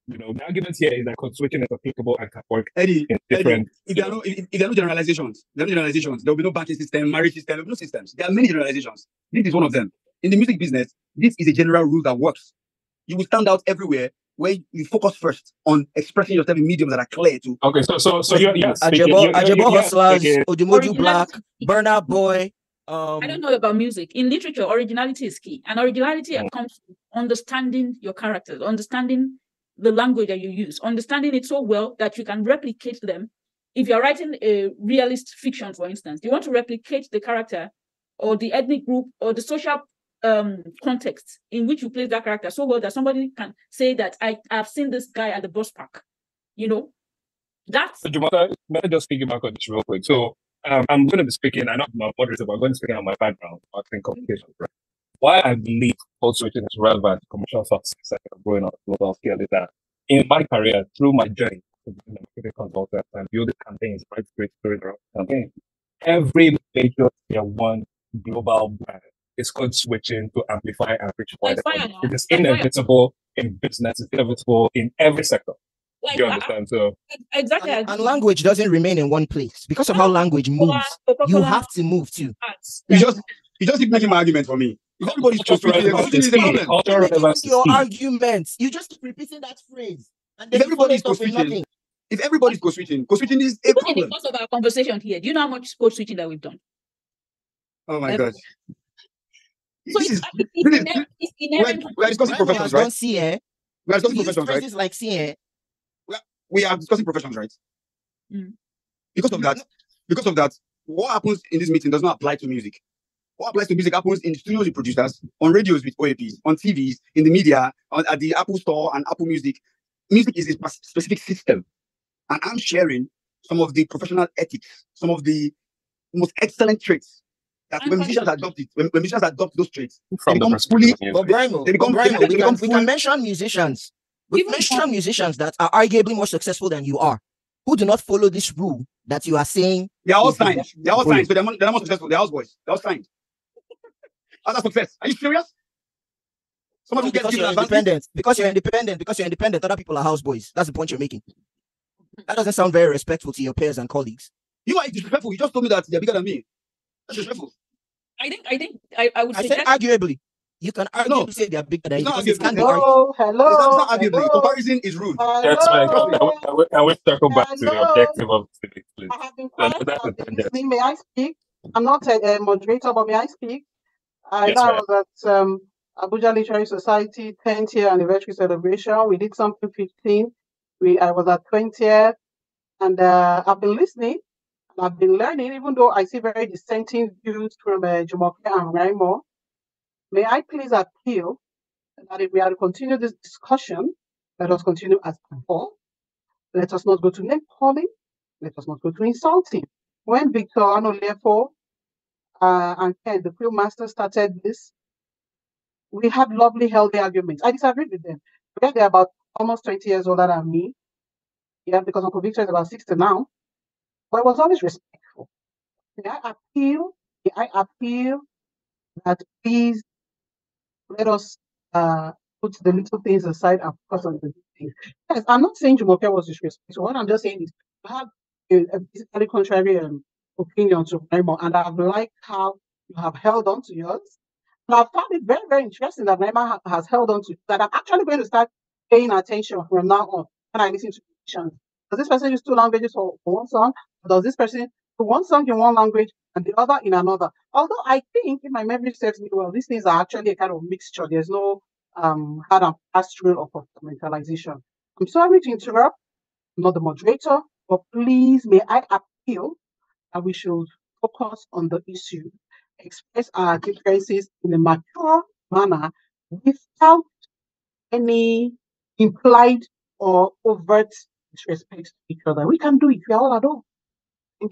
The argument here is that code switching is applicable and can work in different. If there are no generalizations, there will be no banking system, marriage system, there will be no systems. There are many generalizations. This is one of them. In the music business, this is a general rule that works. You will stand out everywhere where you focus first on expressing yourself in mediums that are clear to. Okay, so yes. Ajabo Hustlers, Odumodu Black, Burna Boy. I don't know about music. In literature, originality is key. And originality comes from understanding your characters, understanding the language that you use, understanding it so well that you can replicate them. If you're writing a realist fiction, for instance, you want to replicate the character or the ethnic group or the social context in which you place that character so well that somebody can say that I've seen this guy at the bus park. That's. So, Jumata, let me just piggyback on this real quick. So, I'm going to be speaking, I know I'm moderator, but I'm going to speak on my background, marketing communications, right? Why I believe code switching is relevant to commercial success and growing on a global scale is that in my career, through my journey as a marketing consultant and building campaigns, right, great stories around campaigns, every major tier one global brand is code switching to amplify and reach wider. It is inevitable in business, it's inevitable in every sector. Do you understand? So exactly. And language doesn't remain in one place because of how language moves. You have to move too. You just keep making my argument for me. If everybody's your arguments, you just keep repeating that phrase. And then if everybody's co-switching is a problem. Because of our conversation here, do you know how much code switching that we've done? Oh my God. So This is it's inherent. we're discussing professions, right? We're discussing professions, right? Like We are discussing professions, right? Because of that, what happens in this meeting does not apply to music. What applies to music happens in studios with producers, on radios with OAPs, on TVs, in the media, at the Apple Store and Apple Music. Music is a specific system. And I'm sharing some of the professional ethics, some of the most excellent traits that when musicians adopt it, when musicians adopt those traits, they become fully. We can mention musicians. We mention musicians that are arguably more successful than you are, who do not follow this rule that you are saying. They're all signed. They're all signed. So they're not more successful. They're houseboys. They're all signed. How's that success? Are you serious? Someone who gets given advantage. Because you're independent, other people are houseboys. That's the point you're making. That doesn't sound very respectful to your peers and colleagues. You are disrespectful. You just told me that they're bigger than me. That's disrespectful. I would say said arguably. You can arguably say they're bigger than you. Hello. It's not arguably. Comparison is rude. That's right. Can we circle back to the objective of today, please? I have been quiet. I've been listening. May I speak? I'm not a moderator, but may I speak? I was at Abuja Literary Society 10th year anniversary celebration. We did something 15. I was at 20th, and I've been listening. And I've been learning, even though I see very dissenting views from Jumoke and Raimo. May I please appeal that if we are to continue this discussion, let us continue as before. Let us not go to name calling. Let us not go to insulting. When Victor Anolefo and Ken, the film master, started this, we had lovely, healthy arguments. I disagreed with them. They're about almost 20 years older than me. Yeah, because Uncle Victor is about 60 now. But I was always respectful. May I appeal that please let us put the little things aside and focus on the big things. Yes, I'm not saying Jumoke was disrespectful. What I'm just saying is I have a physically contrary opinion to Raimo, and I've liked how you have held on to yours. And I've found it very, very interesting that Raimo has held on to that. I'm actually going to start paying attention from now on when I listen to musicians. Does this person use two languages for one song? Or does this person do one song in one language and the other in another? Although I think, if my memory serves me well, these things are actually a kind of mixture. There's no hard and fast rule of compartmentalization. I'm sorry to interrupt. I'm not the moderator, but please may I appeal that we should focus on the issue, express our differences in a mature manner without any implied or overt disrespect to each other. We can do it. We are all adults.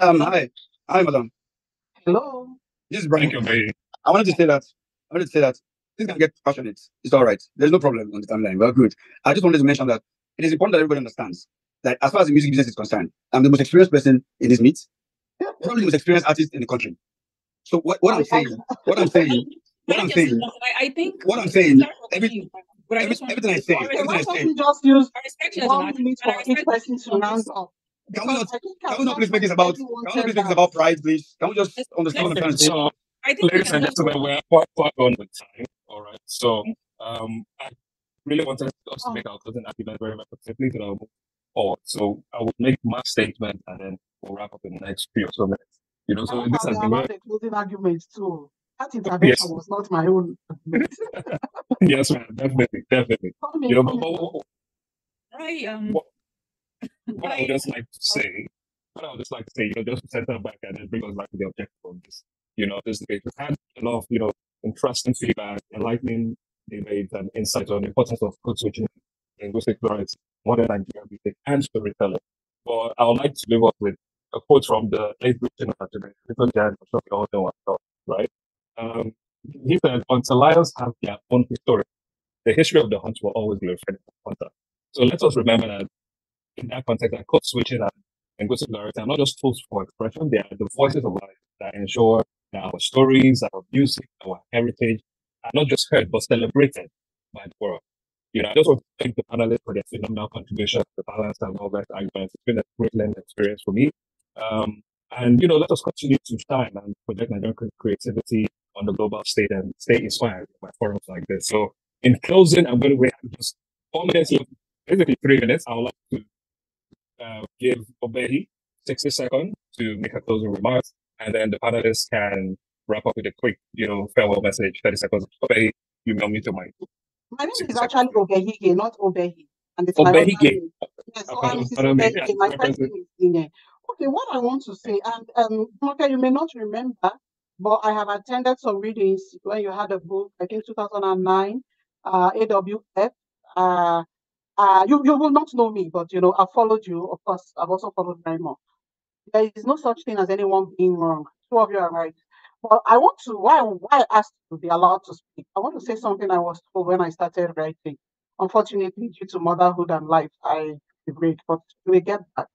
Hi, madam. Hello. This is Brian. Thank you, I wanted to say that things can get passionate. It's all right. There's no problem on the timeline. We're good. I just wanted to mention that it is important that everybody understands that as far as the music business is concerned, I'm the most experienced person in this meet. Probably the most experienced artist in the country. So what I'm saying, everything I say, just use 1 minute for each person to round up. Can we not please make this about pride, please? Can we just understand what I'm trying to say? So, ladies and gentlemen, we're quite on with time. All right. So, I really wanted us to make our closing argument very much simply that I'll move forward. So, I will make my statement and then we'll wrap up in the next few or so minutes. You know, so this has been a closing argument too. That intervention was not my own. Yes, ma'am. Definitely. You know, what I would just like to say, you know, just to settle back and then bring us back to the objective of this, you know, this debate. We've had a lot of, you know, interesting feedback, enlightening debates and insights on the importance of code switching, linguistic plurality, modern Nigerian music, and storytelling. But I would like to leave up with a quote from the late Britain of Nigeria, Little Giant, I'm sure we all know what right? He said, until lions have their own history, the history of the hunt will always be referred to the hunter. So let us remember that in that context, that code switching and linguistic plurality are not just tools for expression, they are the voices of life that ensure that our stories, our music, our heritage are not just heard, but celebrated by the world. You know, I just want to thank the panelists for their phenomenal contribution to the balance and all that arguments. It's been a great learning experience for me. And, you know, let us continue to shine and project Nigerian creativity on the global stage and stay inspired by forums like this. So in closing, I'm going to wait just 4 minutes, basically 3 minutes. I would like to give Obehi 60 seconds to make a closing remarks, and then the panelists can wrap up with a quick, farewell message, 30 seconds. Okay, you may unmute your mic. My name is actually Obehige, not Obehi. And it's Obehige. my name. Yes, so I'm Mrs. Obehige. My first name is Ine. Okay, what I want to say, and okay, you may not remember, but I have attended some readings when you had a book, I think 2009, AWF. You will not know me, but I've followed you. Of course, I've also followed Raymond. There is no such thing as anyone being wrong. Two of you are right. But I want to, why I asked to be allowed to speak, I want to say something I was told when I started writing. Unfortunately, due to motherhood and life, I regret, but we get back.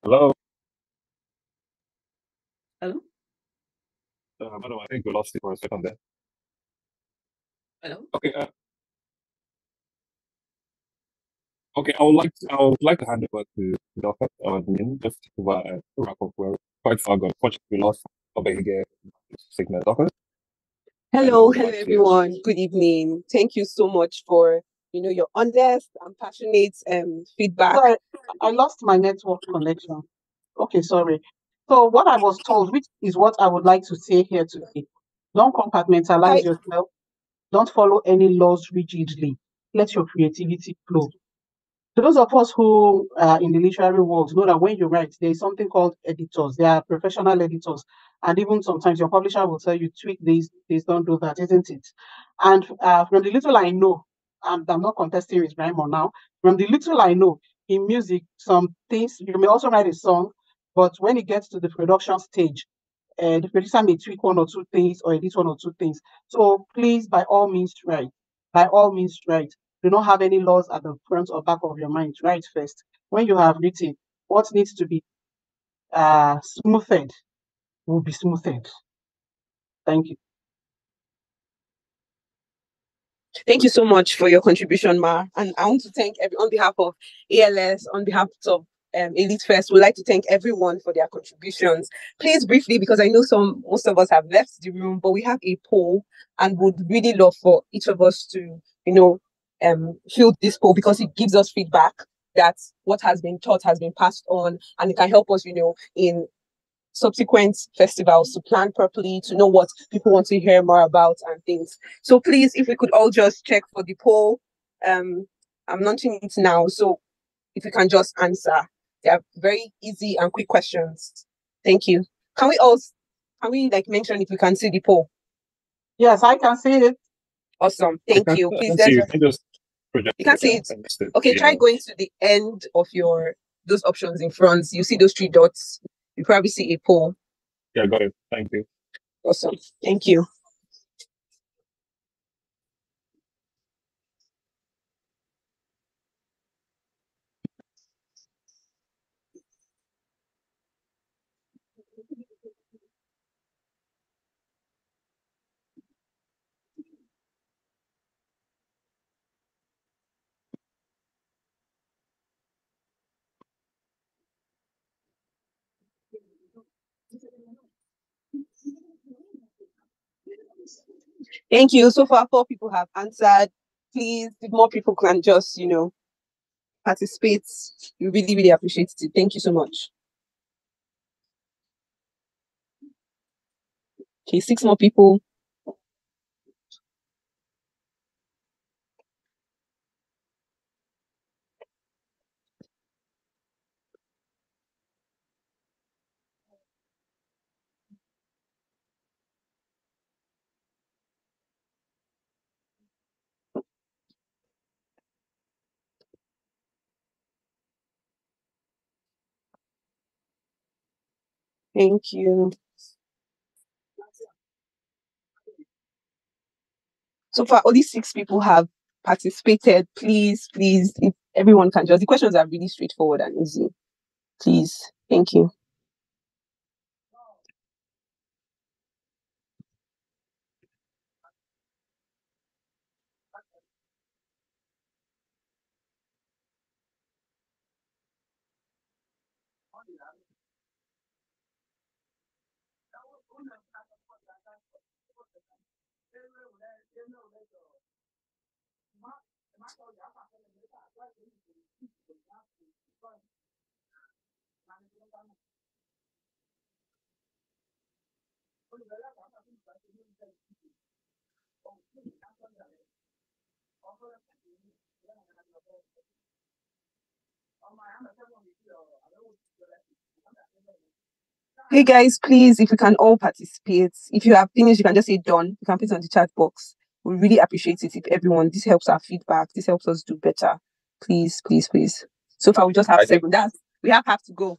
Hello? Hello? Madam, I think we lost you for a second there. Hello? Okay. Okay, I would like to hand over to Dr. Admin just to wrap up. We're quite far gone. Fortunately, we lost Obehige sickness. Doctor? Hello, everyone. Good evening. Thank you so much for your honest and passionate feedback. Sorry, I lost my network connection. Okay, sorry. So what I was told, which is what I would like to say here today, don't compartmentalize yourself. Don't follow any laws rigidly. Let your creativity flow. Those of us who are in the literary world know that when you write, there is something called editors. They are professional editors. And even sometimes your publisher will tell you, tweak this, don't do that, isn't it? And from the little I know, and I'm not contesting with Raymond now, from the little I know, in music, some things, you may also write a song, but when it gets to the production stage, the producer may tweak one or two things or edit one or two things. So please, by all means, write. By all means, write. Do not have any laws at the front or back of your mind. Write first. When you have written, what needs to be smoothed will be smoothed. Thank you. Thank you so much for your contribution, Ma. And I want to thank on behalf of ALS, on behalf of ALITFEST, we'd like to thank everyone for their contributions. Please briefly, because I know most of us have left the room, but we have a poll and would really love for each of us to, fill this poll because it gives us feedback that what has been taught has been passed on, and it can help us, in subsequent festivals to plan properly, to know what people want to hear more about and things. So please, if we could all just check for the poll. I'm launching it now. So if you can just answer. They are very easy and quick questions. Thank you. Can we mention if we can see the poll? Yes, I can see it. Awesome. Thank you. Please, you can see it. Okay, try going to the end of those options in front. You see those 3 dots. You probably see a poll. Yeah, got it. Thank you. Awesome. Thank you. Thank you. So far, 4 people have answered. Please, if more people can just, participate, we really, really appreciate it. Thank you so much. Okay, 6 more people. Thank you. So far, only 6 people have participated. Please, if everyone can the questions are really straightforward and easy. Please, thank you. Hey guys, please, if you can all participate. If you have finished, you can just say done. You can put it on the chat box. We really appreciate it if everyone. This helps our feedback. This helps us do better. Please, please, please. So far, we just have 7. We have to go.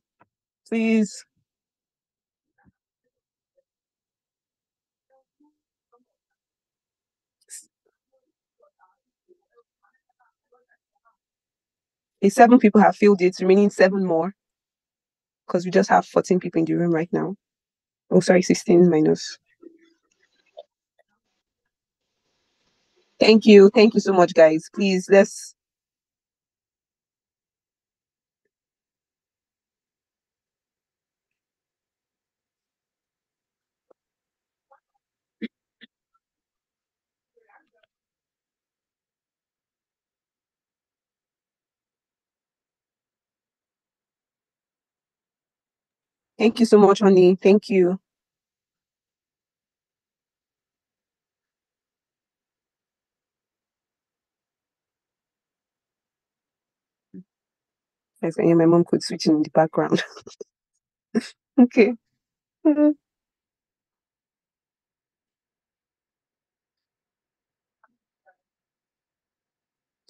Please. If 7 people have filled it, remaining 7 more. Because we just have 14 people in the room right now. Oh, sorry, 16 minus. Thank you. Thank you so much, guys. Please, let's. Thank you so much, honey. Thank you. Guys, my mom could switch in the background. Okay.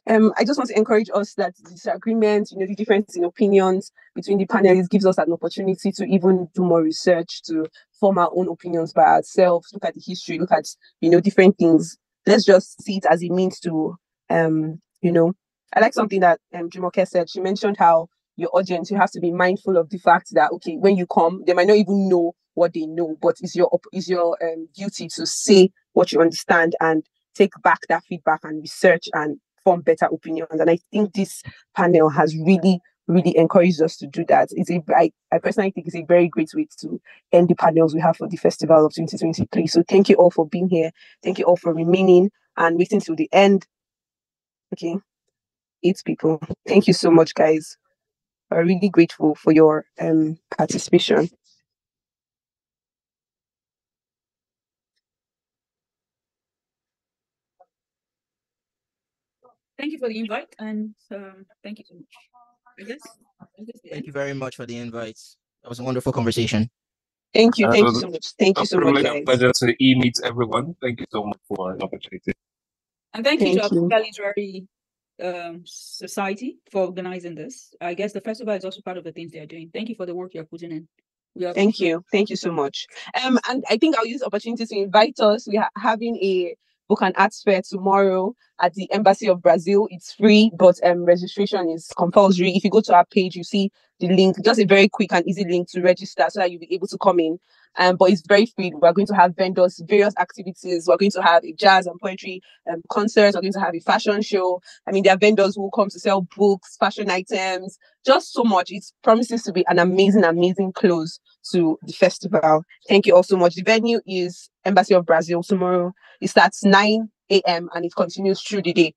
I just want to encourage us that the disagreement, the difference in opinions between the panelists gives us an opportunity to even do more research, to form our own opinions by ourselves, look at the history, look at, different things. Let's just see it as it means to, I like something that Jumoke said. She mentioned how your audience, you have to be mindful of the fact that, okay, when you come, they might not even know what they know, but it's your duty to say what you understand and take back that feedback and research and form better opinions. And I think this panel has really, really encouraged us to do that. I personally think it's a very great way to end the panels we have for the festival of 2023. So thank you all for being here. Thank you all for remaining and waiting till the end. Okay, 8 people. Thank you so much, guys. We're really grateful for your participation. Thank you for the invite, and thank you so much. Thank you very much for the invite. That was a wonderful conversation. Thank you. Thank you so much. Thank you so much, guys. A pleasure to meet everyone. Thank you so much for the opportunity. And thank you to Abuja Literary Society for organizing this. I guess the festival is also part of the things they are doing. Thank you for the work you're putting in. Thank you. Thank you so much. And I think I'll use the opportunity to invite us. We are having a book and arts fair tomorrow at the Embassy of Brazil. It's free, but registration is compulsory. If you go to our page, you see the link, just a very quick and easy link to register so that you'll be able to come in. But it's very free. We're going to have vendors, various activities. We're going to have a jazz and poetry concert. We're going to have a fashion show. I mean, there are vendors who come to sell books, fashion items, just so much. It promises to be an amazing, amazing close to the festival. Thank you all so much. The venue is Embassy of Brazil tomorrow. It starts 9 a.m. and it continues through the day.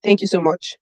Thank you so much.